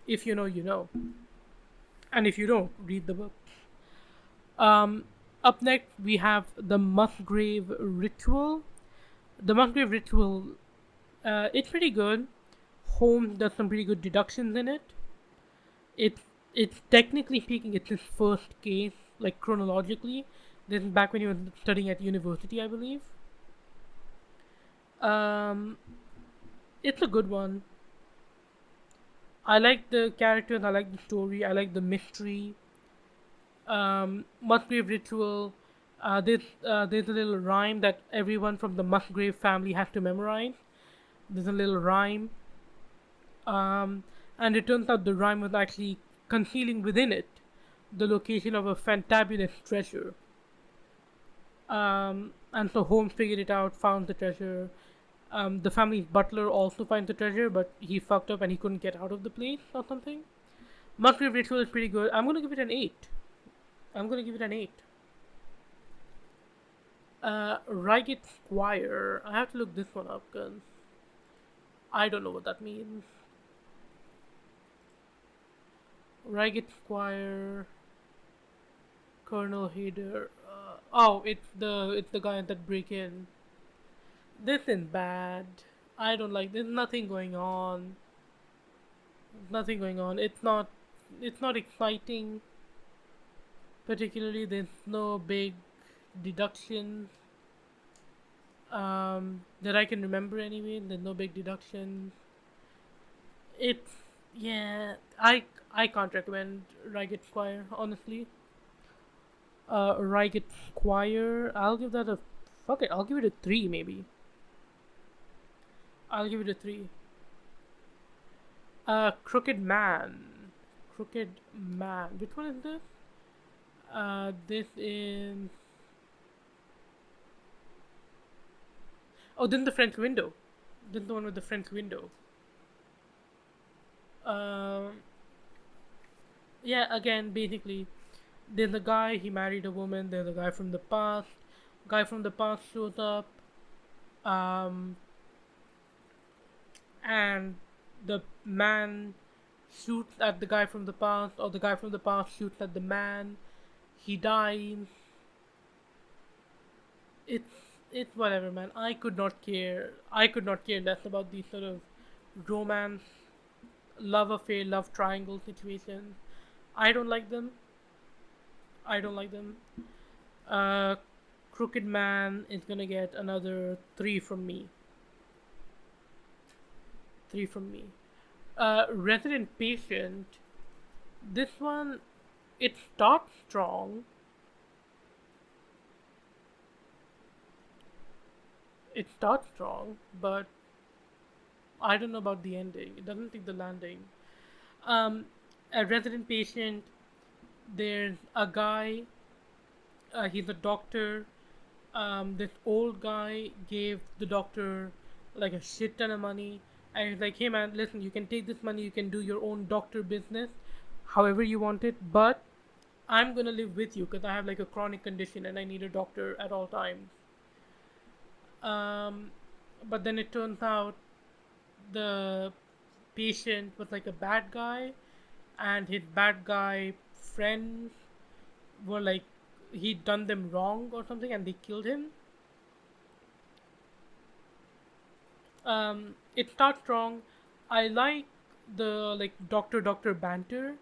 If you know, you know. And if you don't, read the book. Um, Up next, we have the Musgrave Ritual. The Musgrave Ritual, it's pretty good. Holmes does some pretty good deductions in it. It's it's technically speaking, it's his first case, like chronologically. This is back when he was studying at university, I believe. Um, it's a good one. I like the characters. I like the story. I like the mystery. Musgrave Ritual. There's a little rhyme that everyone from the Musgrave family has to memorize. There's a little rhyme, um, and it turns out the rhyme was actually concealing within it the location of a fantabulous treasure. And so Holmes figured it out, found the treasure. The family's butler also finds the treasure, but he fucked up and he couldn't get out of the place or something. Musgrave Ritual is pretty good. I'm gonna give it an 8. I'm gonna give it an 8. Ragged Squire. I have to look this one up because I don't know what that means. Ragged Squire, Colonel Hader. Oh, it's the guy that break in. This is bad. I don't like. There's nothing going on. Nothing going on. It's not exciting. Particularly, there's no big deductions. That I can remember anyway. There's no big deductions. It's yeah. I can't recommend Ragged Squire honestly. Ragged Squire. I'll give that a fuck it. I'll give it a 3 maybe. I'll give it a 3. Crooked Man. Crooked Man. Which one is this? This is. Oh, then the French window. Then the one with the French window. Um, yeah, again, basically, there's a guy, he married a woman, there's a guy from the past. Guy from the past shows up, um, and the man shoots at the guy from the past, or the guy from the past shoots at the man. He dies. It's it's whatever, man. I could not care. I could not care less about these sort of romance, love affair, love triangle situations. I don't like them. I don't like them. Uh, Crooked Man is gonna get another 3 from me. 3 from me. Resident Patient. This one, it starts strong. It starts strong, but I don't know about the ending. It doesn't take the landing. Um, a Resident Patient. There's a guy. He's a doctor. This old guy gave the doctor like a shit ton of money, and he's like, "Hey man, listen, you can take this money, you can do your own doctor business, however you want it, but I'm gonna live with you because I have like a chronic condition and I need a doctor at all times." Um, but then it turns out the patient was like a bad guy, and his bad guy friends were like he'd done them wrong or something, and they killed him. It starts strong. I like the like doctor banter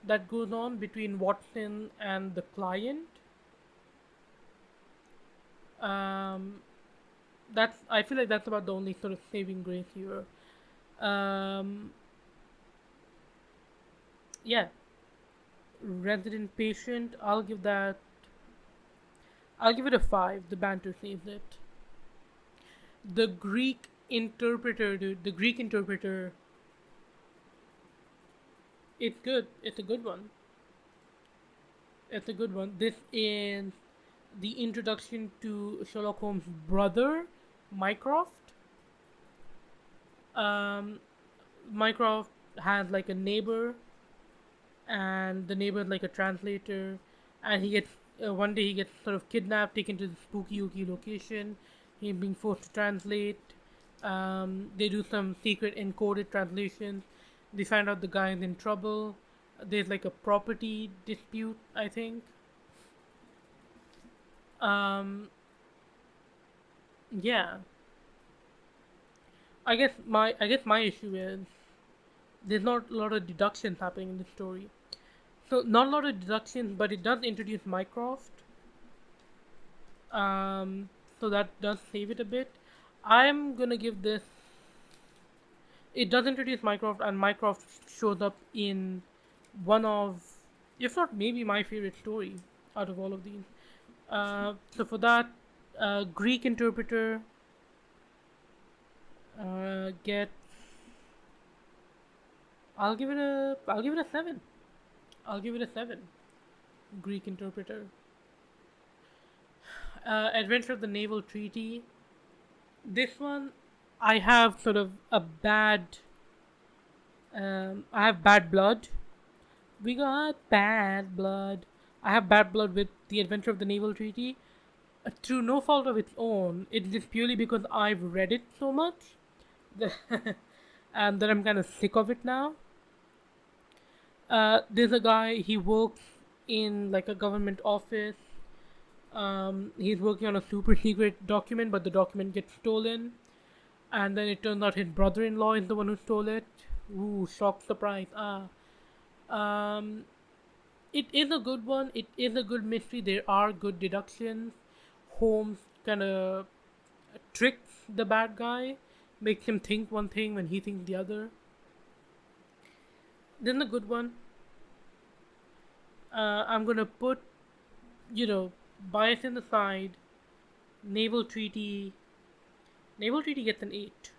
that goes on between Watson and the client. Um, that's I feel like that's about the only sort of saving grace here. Um, yeah, Resident Patient. I'll give it a 5. The banter saves it. The Greek interpreter, dude. The Greek interpreter. It's good. It's a good one. It's a good one. This is the introduction to Sherlock Holmes' brother, Mycroft. Um, Mycroft has like a neighbor, and the neighbor is like a translator, and he gets one day he gets sort of kidnapped, taken to the spooky ooky location. He's being forced to translate. They do some secret encoded translations. They find out the guy is in trouble. There's like a property dispute, I think. Um, yeah, I guess my issue is there's not a lot of deductions happening in the story. So not a lot of deductions, but it does introduce Mycroft. Um, so that does save it a bit. I'm gonna give this. It does introduce Mycroft, and Mycroft shows up in one of, if not maybe my favorite story out of all of these. So for that, Greek interpreter get. I'll give it a 7. I'll give it a 7. Greek interpreter. Adventure of the Naval Treaty. This one, I have sort of a bad. I have bad blood. We got bad blood. I have bad blood with the Adventure of the Naval Treaty. Through no fault of its own, it's just purely because I've read it so much that, and that I'm kind of sick of it now. There's a guy, he works in like a government office. He's working on a super secret document, but the document gets stolen, and then it turns out his brother-in-law is the one who stole it. Ooh, shock, surprise! Um, it is a good one. It is a good mystery. There are good deductions. Holmes kind of tricks the bad guy, makes him think one thing when he thinks the other. Then the good one. I'm gonna put, bias in the side. Naval treaty. Naval treaty gets an 8.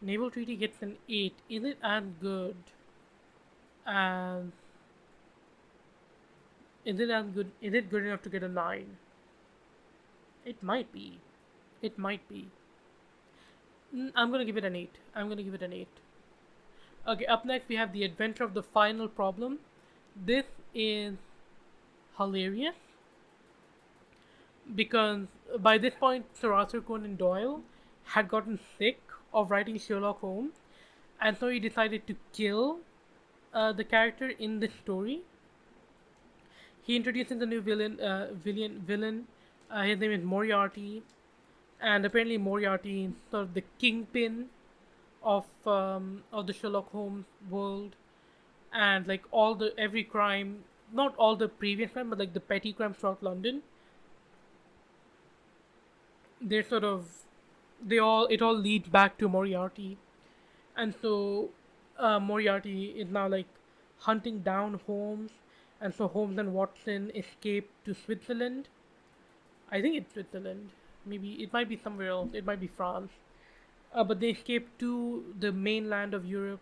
Naval treaty gets an 8. Is it as good as? Is it as good? Is it good enough to get a 9? It might be. It might be. I'm gonna give it an 8. I'm gonna give it an 8. Okay, up next we have the adventure of the final problem. This is hilarious because by this point Sir Arthur Conan Doyle had gotten sick of writing Sherlock Holmes, and so he decided to kill the character in this story. He introduces a new villain. His name is Moriarty, and apparently Moriarty is sort of the kingpin of the Sherlock Holmes world, and like all the every crime, not all the previous crime, but like the petty crimes throughout London. They're sort of they all it all leads back to Moriarty, and so Moriarty is now like hunting down Holmes, and so Holmes and Watson escape to Switzerland. I think it's Switzerland. Maybe it might be somewhere else. It might be France. But they escape to the mainland of Europe,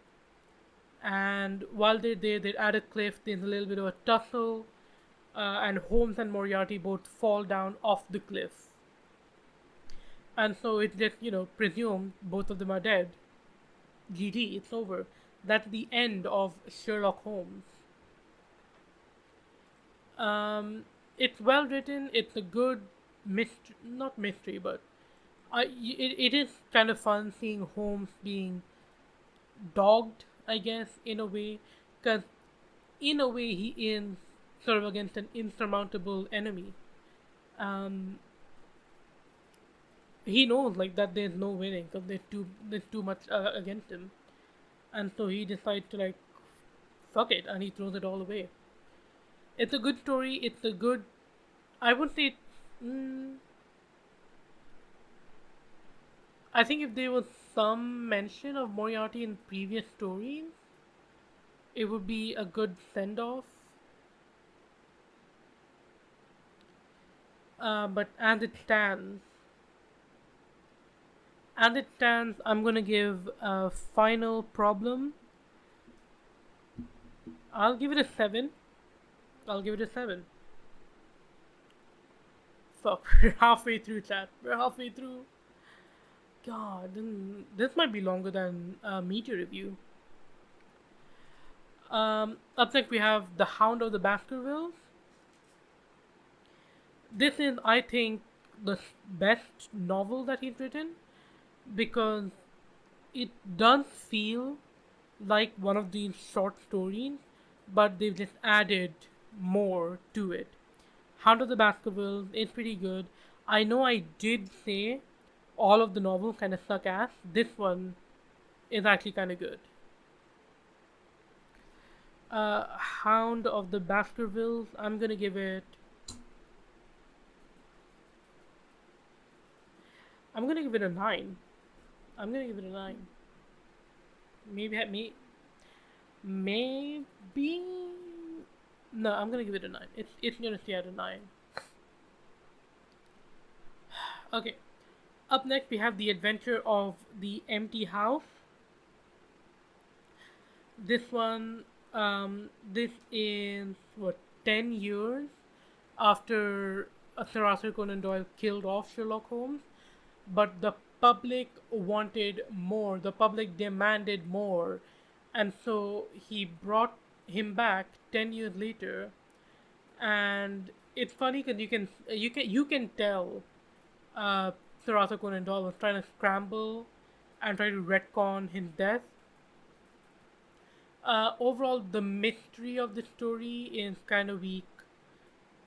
and while they're there, they're at a cliff. There's a little bit of a tussle, and Holmes and Moriarty both fall down off the cliff. And so it's just, presumed both of them are dead. GG, it's over. That's the end of Sherlock Holmes. It's well written. It's a good mystery, not mystery, but it is kind of fun seeing Holmes being dogged, I guess, in a way, because in a way he is sort of against an insurmountable enemy. Um, he knows like that there's no winning because there's too much against him, and so he decides to like fuck it and he throws it all away. It's a good story. It's a good. I would say. Mm, I think if there was some mention of Moriarty in previous stories, it would be a good send off. But as it stands, I'm gonna give a final problem. I'll give it a 7. I'll give it a 7. Fuck, we're halfway through, chat. We're halfway through. God, this might be longer than a Meteor review. Up next we have The Hound of the Baskervilles. This is, I think, the best novel that he's written because it does feel like one of these short stories, but they've just added more to it. Hound of the Baskervilles is pretty good. I know I did say all of the novels kind of suck ass. This one is actually kind of good. Hound of the Baskervilles, I'm gonna give it a 9. I'm gonna give it a 9. Maybe maybe no, I'm gonna give it a 9. It's gonna stay at a 9. Okay. Up next we have The Adventure of the Empty House. This is what, 10 years after Sir Arthur Conan Doyle killed off Sherlock Holmes, but the public wanted more. The public demanded more, and so he brought him back 10 years later. And it's funny because you can tell uh, Sir Arthur Conan Doyle was trying to scramble and try to retcon his death. Overall, the mystery of the story is kind of weak.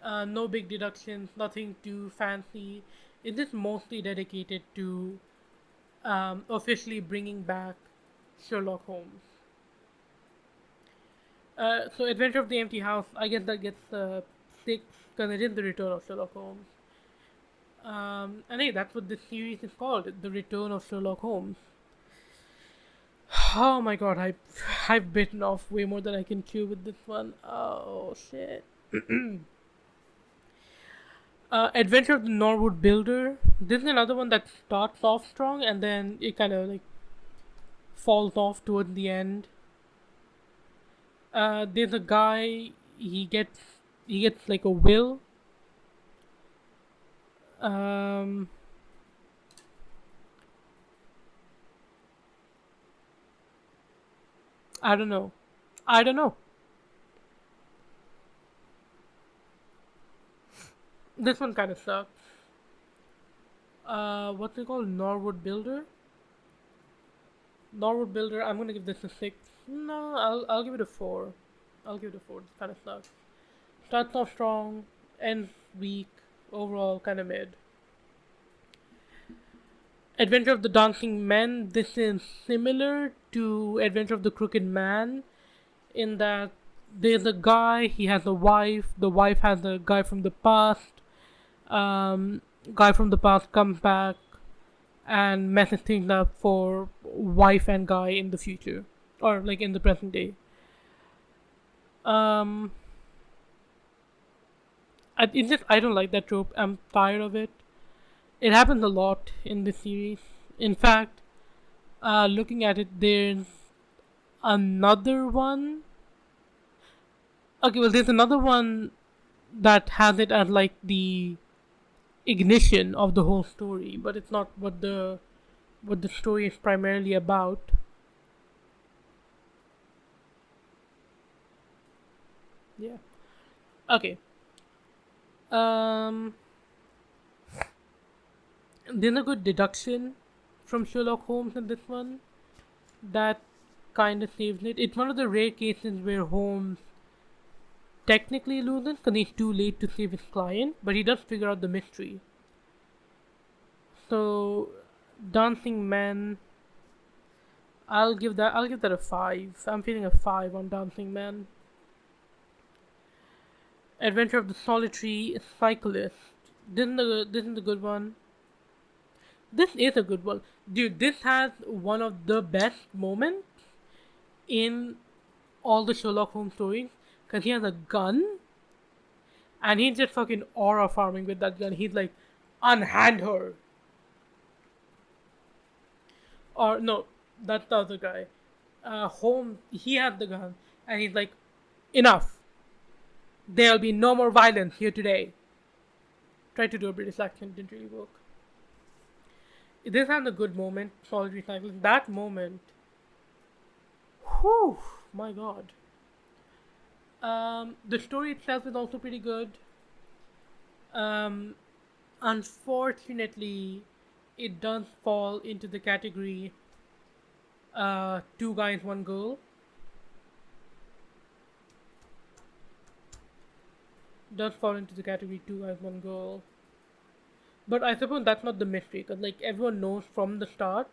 No big deductions, nothing too fancy. It is mostly dedicated to officially bringing back Sherlock Holmes. So, Adventure of the Empty House, I guess that gets 6 because it is the return of Sherlock Holmes. And hey, that's what this series is called, The Return of Sherlock Holmes. Oh my god, I've bitten off way more than I can chew with this one. Oh shit. Adventure of the Norwood Builder. This is another one that starts off strong and then it kind of like falls off towards the end. There's a guy. He gets like a will. Um, I don't know. I don't know. This one kind of sucks. What's it called? Norwood Builder. Norwood Builder. I'm gonna give this a 6. No, I'll give it a 4. I'll give it a 4. This kind of sucks. Starts off strong, ends weak. Overall, kind of mid. Adventure of the Dancing Men. This is similar to Adventure of the Crooked Man in that there's a guy, he has a wife, the wife has a guy from the past. Um, Guy from the past comes back and messes things up for wife and guy in the future, or like in the present day. Um, I don't like that trope. I'm tired of it. It happens a lot in this series. In fact, looking at it, there's another one. Okay, well, there's another one that has it as like the ignition of the whole story, but it's not what the story is primarily about. Yeah. Okay. Um, there's a good deduction from Sherlock Holmes in this one that kind of saves it. It's one of the rare cases where Holmes technically loses because he's too late to save his client, but he does figure out the mystery. So, Dancing Man, I'll give that a 5. I'm feeling a 5 on Dancing Man. Adventure of the Solitary Cyclist. This is a good one. This is a good one. Dude, this has one of the best moments in all the Sherlock Holmes stories because he has a gun and he's just fucking aura farming with that gun. He's like, unhand her. Or no, that's the other guy. Holmes, he had the gun and he's like, enough. There'll be no more violence here today. Tried to do a British accent, didn't really work. This had a good moment, solitary cycling. That moment, whew, my god. The story itself is also pretty good. Um, Unfortunately, it does fall into the category Two guys, one girl does fall into the category two guys, one girl. But I suppose that's not the mystery, because like everyone knows from the start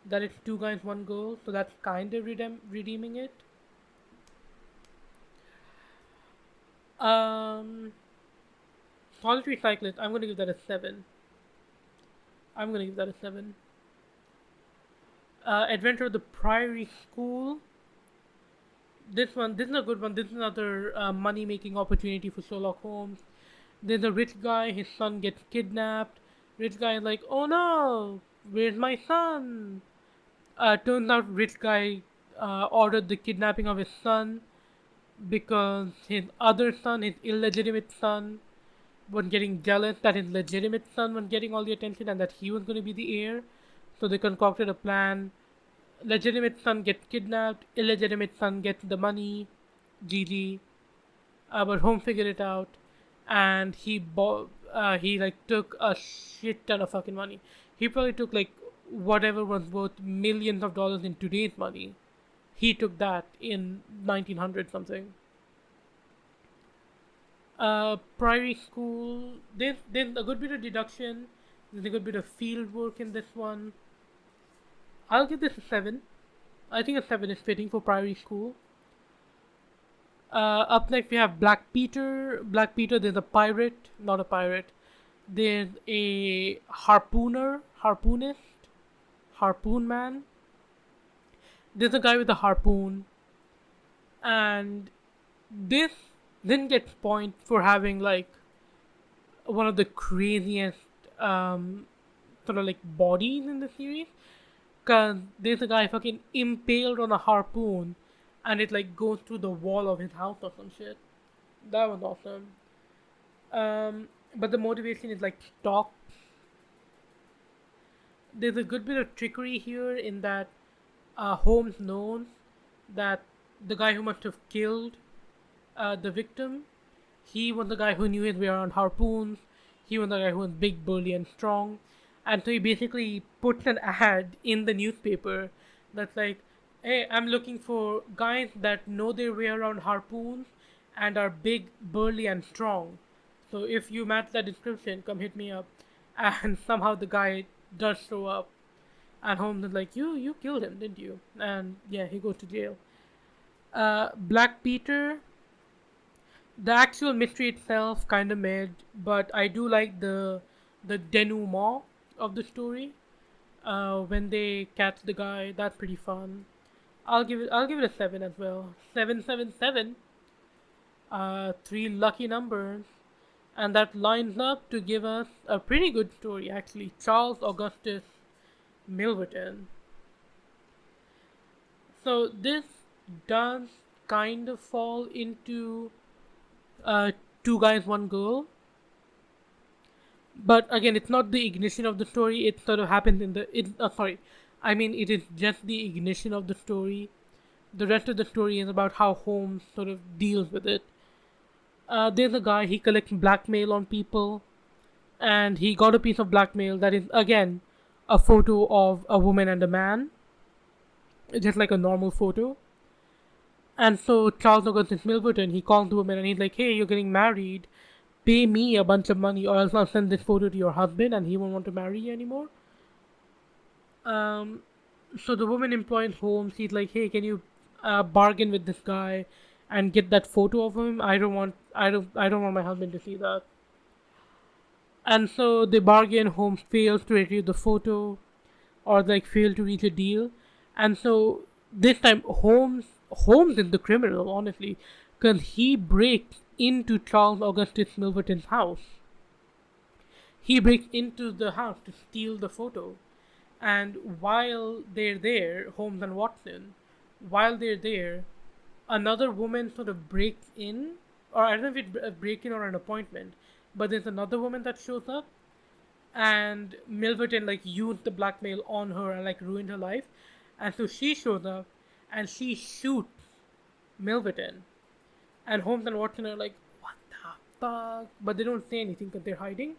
that it's two guys, one girl, so that's kind of redeeming it. Um, Solitary Cyclist, I'm gonna give that a 7. I'm gonna give that a 7. Adventure of the Priory School. This is a good one. This is another money making opportunity for Sherlock Holmes. There's a rich guy, his son gets kidnapped. Rich guy is like, oh no, where's my son? Turns out rich guy ordered the kidnapping of his son because his other son, his illegitimate son, was getting jealous that his legitimate son was getting all the attention and that he was going to be the heir. So they concocted a plan. Legitimate son gets kidnapped, illegitimate son gets the money, GG. But Holmes figured it out, and he like took a shit ton of fucking money. He probably took like whatever was worth millions of dollars in today's money. He took that in 1900 something. Priory school. There's a good bit of deduction. There's a good bit of field work in this one. I'll give this a 7. I think a 7 is fitting for Priory school. Up next we have Black Peter. Black Peter, there's a pirate, not a pirate. There's a harpoonist, harpoon man. There's a guy with a harpoon, and this didn't get point for having like one of the craziest sort of like bodies in the series. Cause there's a guy fucking impaled on a harpoon, and it like goes through the wall of his house or some shit. That was awesome. But the motivation is like stock. There's a good bit of trickery here in that Holmes knows that the guy who must have killed the victim, he was the guy who knew his way around harpoons. He was the guy who was big, burly, and strong. And so he basically puts an ad in the newspaper that's like, hey, I'm looking for guys that know their way around harpoons and are big, burly, and strong. So if you match that description, come hit me up. And somehow the guy does show up. And Holmes is like, you killed him, didn't you? And yeah, he goes to jail. Black Peter, the actual mystery itself kind of made, but I do like the denouement of the story. When they catch the guy, that's pretty fun. I'll give it a 7 as well. 777. Three lucky numbers, and that lines up to give us a pretty good story actually. Charles Augustus Milverton. So this does kind of fall into uh, two guys, one girl. But again, it's not the ignition of the story. It sort of happens in the. Sorry, I mean it is just the ignition of the story. The rest of the story is about how Holmes sort of deals with it. There's a guy, he collects blackmail on people, and he got a piece of blackmail that is again a photo of a woman and a man, just like a normal photo. And so Charles Augustus Milverton, he calls the woman and he's like, "Hey, you're getting married. Pay me a bunch of money, or else I'll send this photo to your husband, and he won't want to marry you anymore." Um, so the woman employs Holmes. He's like, "Hey, can you bargain with this guy and get that photo of him? I don't want my husband to see that." And so they bargain. Holmes fails to retrieve the photo, or like fail to reach a deal. And so this time Holmes is the criminal, honestly, because he breaks into Charles Augustus Milverton's house. He breaks into the house to steal the photo. And while they're there, Holmes and Watson, while they're there, another woman sort of breaks in, or I don't know if it's a break in or an appointment, but there's another woman that shows up, and Milverton like used the blackmail on her and like ruined her life, and so she shows up, and she shoots Milverton, and Holmes and Watson are like, "What the fuck?" But they don't say anything because they're hiding.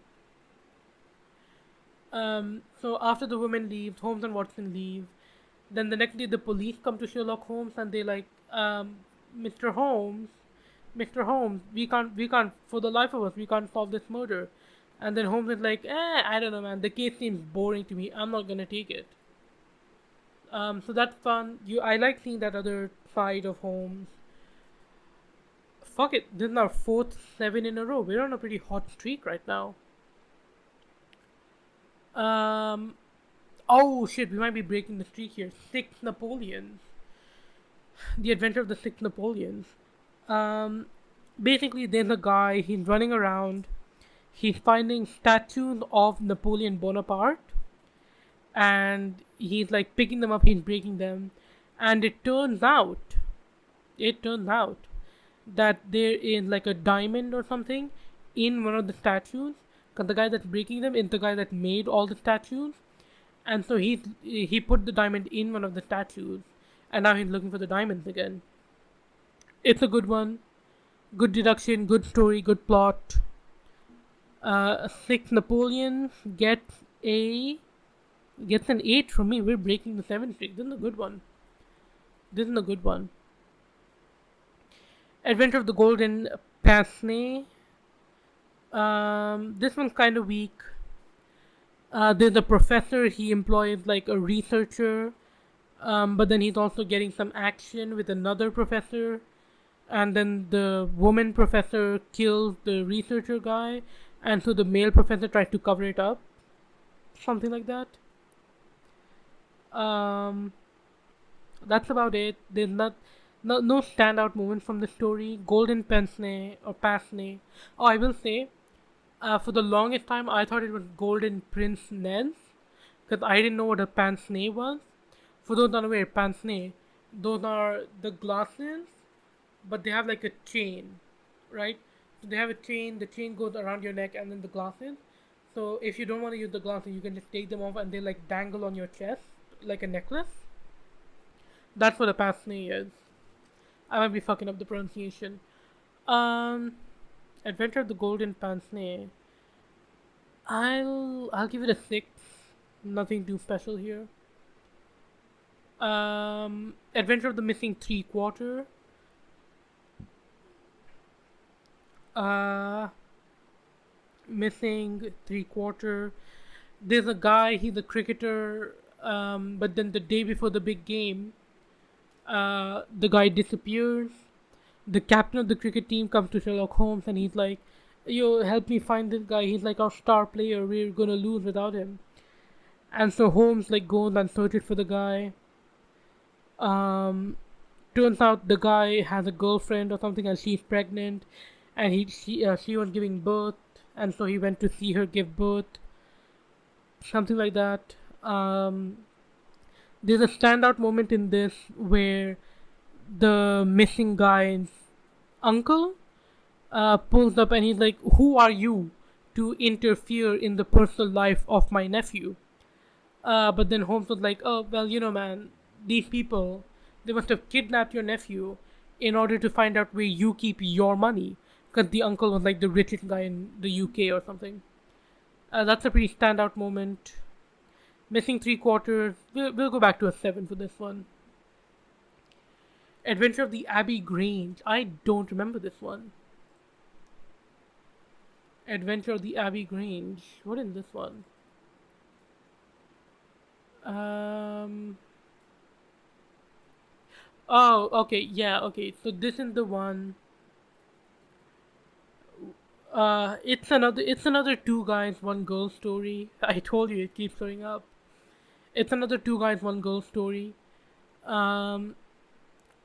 So after the women leave, Holmes and Watson leave. Then the next day, the police come to Sherlock Holmes and they like, Mr. Holmes, Mr. Holmes, we can't, for the life of us, we can't solve this murder. And then Holmes is like, I don't know, man. The case seems boring to me. I'm not gonna take it. So that's fun. I like seeing that other side of Holmes. Fuck it, this is our fourth seven in a row. We're on a pretty hot streak right now. Um, oh shit, we might be breaking the streak here. Six Napoleons. The Adventure of the Six Napoleons. Um, Basically, there's a guy. He's running around. He's finding statues of Napoleon Bonaparte, and he's like picking them up. He's breaking them, and it turns out that there is like a diamond or something in one of the statues. Cause the guy that's breaking them is the guy that made all the statues, and so he put the diamond in one of the statues, and now he's looking for the diamonds again. It's a good one. Good deduction, good story, good plot. Six Napoleon a gets an 8 from me. We're breaking the 7 streak. This is a good one. This is a good one. Adventure of the Golden Pasney. This one's kind of weak. There's a professor. He employs like a researcher, but then he's also getting some action with another professor. And then the woman professor kills the researcher guy, and so the male professor tries to cover it up. Something like that. Um, that's about it. There's no standout moment from the story. Golden Pensney or Pasney. Oh, I will say, for the longest time, I thought it was Golden Prince Nez, because I didn't know what a Pensney was. For those unaware, Pensney, those are the glasses, but they have like a chain, right? So they have a chain. The chain goes around your neck, and then the glasses. So if you don't want to use the glasses, you can just take them off, and they like dangle on your chest like a necklace. That's what a Pasney is. I might be fucking up the pronunciation. Um, Adventure of the Golden Pince-Nez. I'll give it a 6. Nothing too special here. Adventure of the Missing Three Quarter. Uh, Missing Three Quarter. There's a guy. He's a cricketer. But then the day before the big game, the guy disappears. The captain of the cricket team comes to Sherlock Holmes and he's like, "Yo, help me find this guy. He's like our star player. We're gonna lose without him." And so Holmes like goes and searches for the guy. Um, Turns out the guy has a girlfriend or something, and she's pregnant, and she was giving birth, and so he went to see her give birth, something like that. There's a standout moment in this where the missing guy's uncle pulls up and he's like, "Who are you to interfere in the personal life of my nephew?" But then Holmes was like, "Oh, well, man, these people, they must have kidnapped your nephew in order to find out where you keep your money." Because the uncle was like the richest guy in the UK or something. That's a pretty standout moment. Missing Three Quarters, we'll go back to a 7 for this one. Adventure of the Abbey Grange. I don't remember this one. Adventure of the Abbey Grange. What is this one? Oh, okay, yeah, okay. So this is the one. It's another two guys, one girl story. I told you it keeps showing up. It's another two guys, one girl story. Um,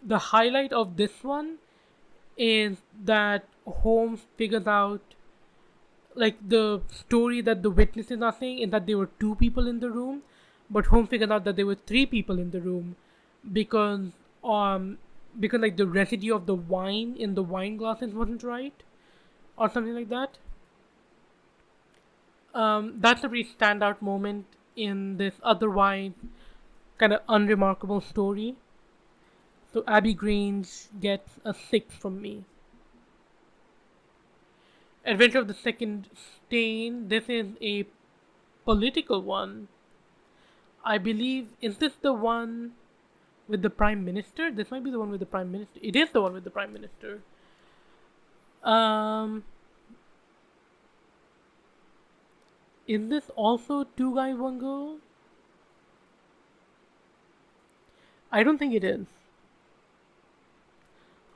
the highlight of this one is that Holmes figures out, like, the story that the witnesses are saying is that there were two people in the room, but Holmes figured out that there were three people in the room because um because like the residue of the wine in the wine glasses wasn't right or something like that. That's a pretty standout moment in this otherwise kind of unremarkable story. So Abbey Grange gets a 6 from me. Adventure of the Second Stain. This is a political one. I believe, is this the one with the Prime Minister? This might be the one with the Prime Minister. It is the one with the Prime Minister. Um, is this also Two Guys One Girl? I don't think it is.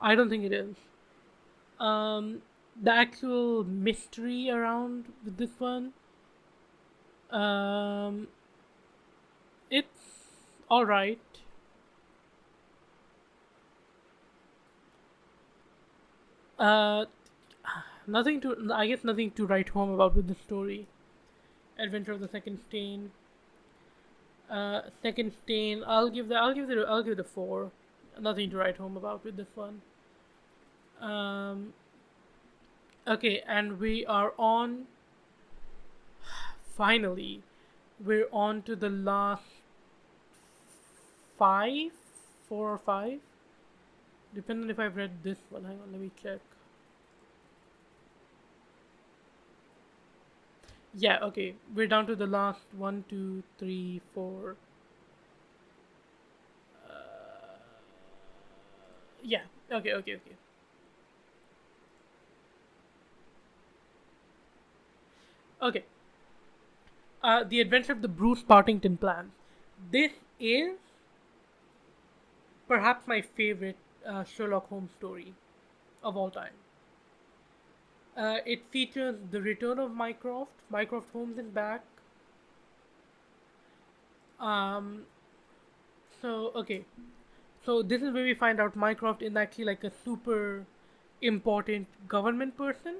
I don't think it is. Um, the actual mystery around with this one, um, it's all right. Uh, nothing to. I guess nothing to write home about with the story. Adventure of the Second Stain. Second Stain. I'll give it a 4. Nothing to write home about with this one. Um, okay, and we are on. Finally, we're on to the last 5, 4 or 5. Depending if I've read this one. Hang on, let me check. Yeah, okay. We're down to the last one, two, three, four. Yeah, okay, okay, okay. Okay. The Adventure of the Bruce Partington Plan. This is perhaps my favorite Sherlock Holmes story of all time. It features the return of Mycroft. Mycroft Holmes is back. Um, so okay, so this is where we find out Mycroft is actually like a super important government person,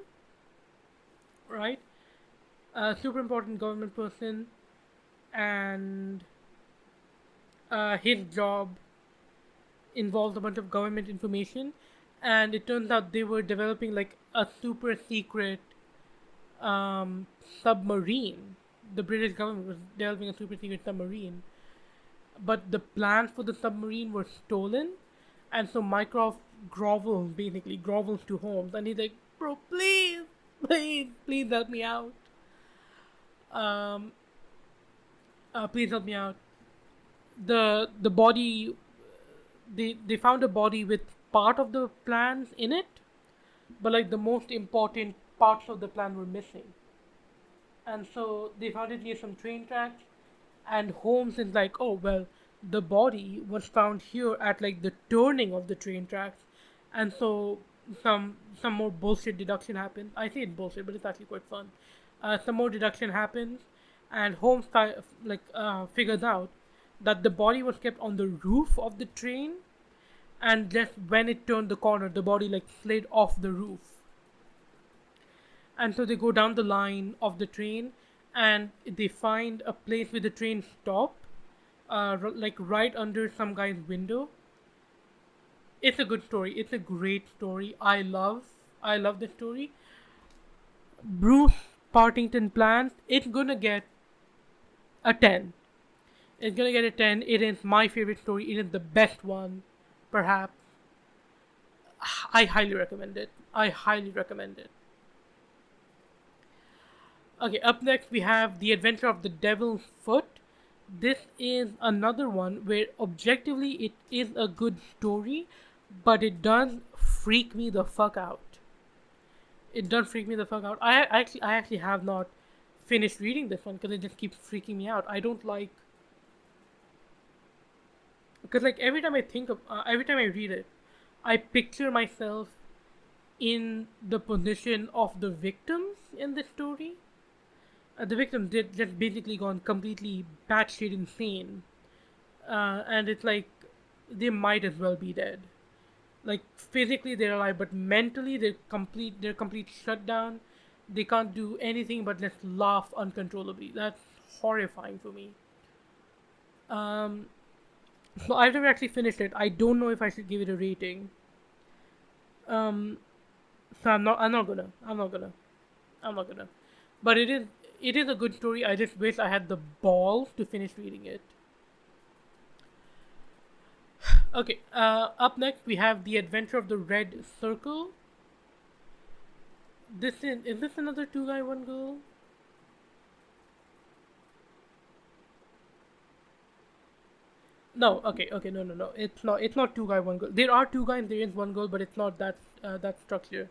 right? A super important government person, and his job involves a bunch of government information, and it turns out they were developing like a super secret um, submarine. The British government was developing a super secret submarine, but the plans for the submarine were stolen, and so Mycroft grovels to Holmes, and he's like, "Bro, please, please help me out. Um, please help me out." The body, they found a body with part of the plans in it, but like the most important parts of the plan were missing. And so they found it near some train tracks, and Holmes is like, oh well, the body was found here at like the turning of the train tracks, and so some more bullshit deduction happens. I say it's bullshit, but it's actually quite fun. Some more deduction happens, and Holmes figures out that the body was kept on the roof of the train, and just when it turned the corner, the body like slid off the roof. And so they go down the line of the train, and they find a place where the train stop, like right under some guy's window. It's a good story. It's a great story. I love the story. Bruce Partington plans. It's gonna get a 10. It's gonna get a 10. It is my favorite story. It is the best one, perhaps. I highly recommend it. I highly recommend it. Okay, up next we have The Adventure of the Devil's Foot. This is another one where objectively it is a good story, but it does freak me the fuck out. It does freak me the fuck out. I actually have not finished reading this one because it just keeps freaking me out. I don't like, because like every time I read it, I picture myself in the position of the victims in this story. The victims did just basically gone completely batshit insane, and it's like they might as well be dead. Like physically they're alive, but mentally they're complete shutdown. They can't do anything but just laugh uncontrollably. That's horrifying for me. Um, so I've never actually finished it. I don't know if I should give it a rating. Um, so I'm not gonna. I'm not gonna. But it is a good story. I just wish I had the balls to finish reading it. Okay, up next we have The Adventure of the Red Circle. Is this another Two Guy One Girl? No, okay, okay, no, no, no. It's not. It's not two guy, one girl. There are two guys. There is one girl, but it's not that structure.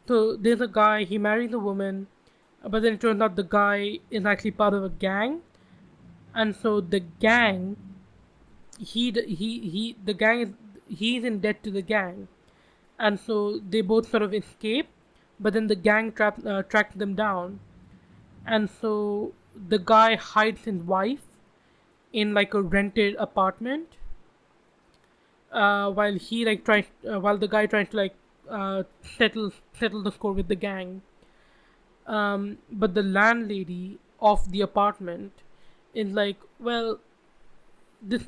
So there's a guy. He marries a woman, but then it turns out the guy is actually part of a gang, and so the gang, the gang is he's in debt to the gang, and so they both sort of escape, but then the gang tracks them down, and so the guy hides his wife in like a rented apartment, while he like tries while the guy tries to like uh, settle the score with the gang. But the landlady of the apartment is like, well, this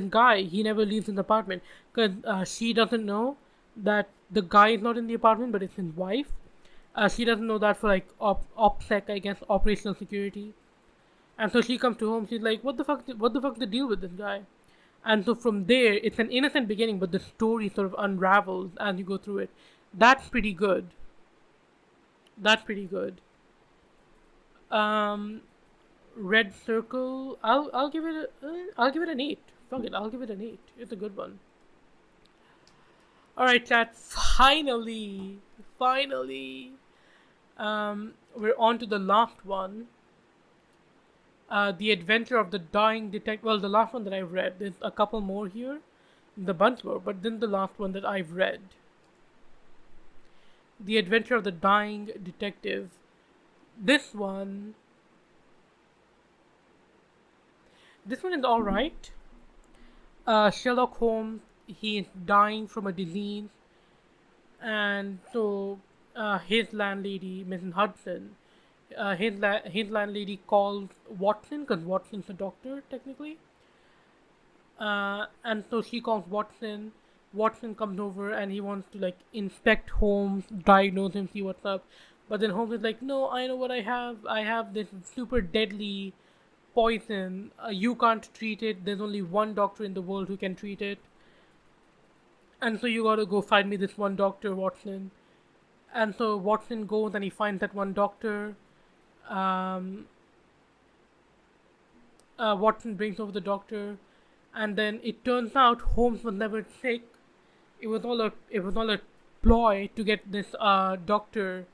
guy, he never leaves his apartment because she doesn't know that the guy is not in the apartment, but it's his wife. She doesn't know that for like opsec, I guess, operational security. And so she comes to home. She's like, What the fuck the deal with this guy?" And so from there, it's an innocent beginning, but the story sort of unravels as you go through it. That's pretty good. That's pretty good. Um, Red Circle. I'll give it I'll give it an 8. Fuck it, I'll give it an 8. It's a good one. All right, chat. Finally, we're on to the last one. The Adventure of the Dying Detective. Well, the last one that I've read. There's a couple more here. The bunch more, but then the last one that I've read. The Adventure of the Dying Detective. This one. This one is alright. Sherlock Holmes, he is dying from a disease, and so his landlady, Mrs. Hudson, his landlady calls Watson, because Watson's a doctor technically, and so she calls Watson. Watson comes over and he wants to like inspect Holmes, diagnose him, see what's up. But then Holmes is like, "No, I know what I have. I have this super deadly poison. You can't treat it. There's only one doctor in the world who can treat it. And so you gotta go find me this one doctor, Watson." And so Watson goes and he finds that one doctor. Um, Watson brings over the doctor, and then it turns out Holmes was never sick. It was all a ploy to get this doctor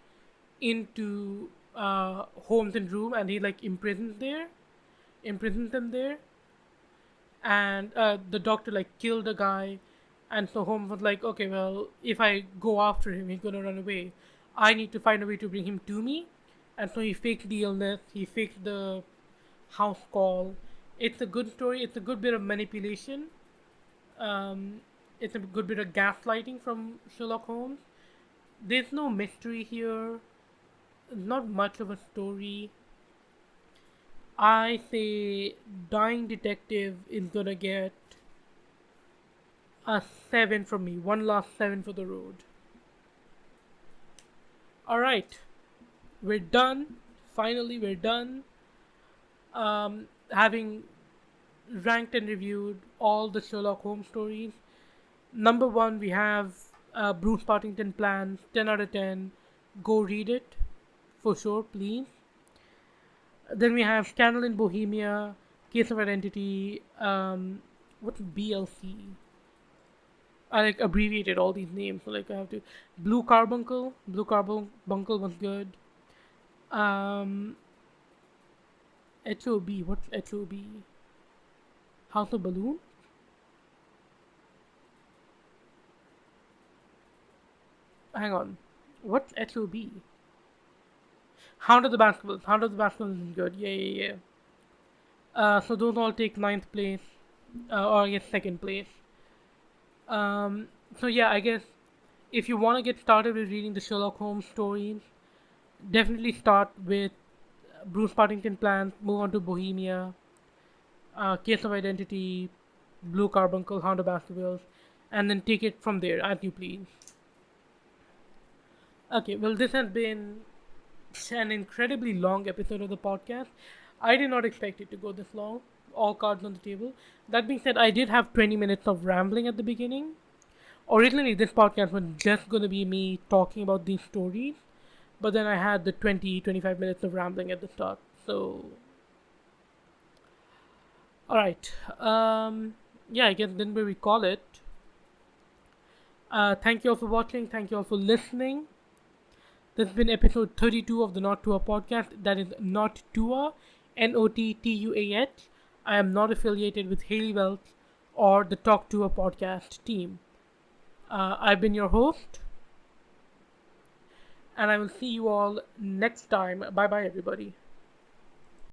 into Holmes' room, and he like imprisons them there, and the doctor like killed a guy, and so Holmes was like, okay, well, if I go after him, he's gonna run away. I need to find a way to bring him to me, and so he faked the illness. He faked the house call. It's a good story. It's a good bit of manipulation. Um, it's a good bit of gaslighting from Sherlock Holmes. There's no mystery here. Not much of a story. I say Dying Detective is gonna get a 7 from me. One last 7 for the road. Alright, we're done. Finally, we're done. Having ranked and reviewed all the Sherlock Holmes stories. Number 1, we have Bruce Partington Plans, 10 out of 10. Go read it, for sure, please. Then we have Scandal in Bohemia, Case of Identity, what's BLC? I like abbreviated all these names, so like I have to. Blue Carbuncle was good. Um, HOB, what's HOB? House of Balloon? Hang on, what's HOB? Hound of the Baskervilles is good, yeah. So those all take ninth place, or I guess second place. So yeah, I guess if you want to get started with reading the Sherlock Holmes stories, definitely start with Bruce Partington Plans, move on to Bohemia, Case of Identity, Blue Carbuncle, Hound of Baskervilles, and then take it from there as you please. Okay, well, this has been an incredibly long episode of the podcast. I did not expect it to go this long. All cards on the table. That being said, I did have 20 minutes of rambling at the beginning. Originally, this podcast was just going to be me talking about these stories, but then I had the 25 minutes of rambling at the start. So, alright. yeah, I guess then we call it. Thank you all for watching. Thank you all for listening. This has been episode 32 of the Not Tuah podcast. That is Not Tuah, Nottuah. I am not affiliated with Haley Wealth or the Talk Tuah podcast team. I've been your host, and I will see you all next time. Bye bye, everybody.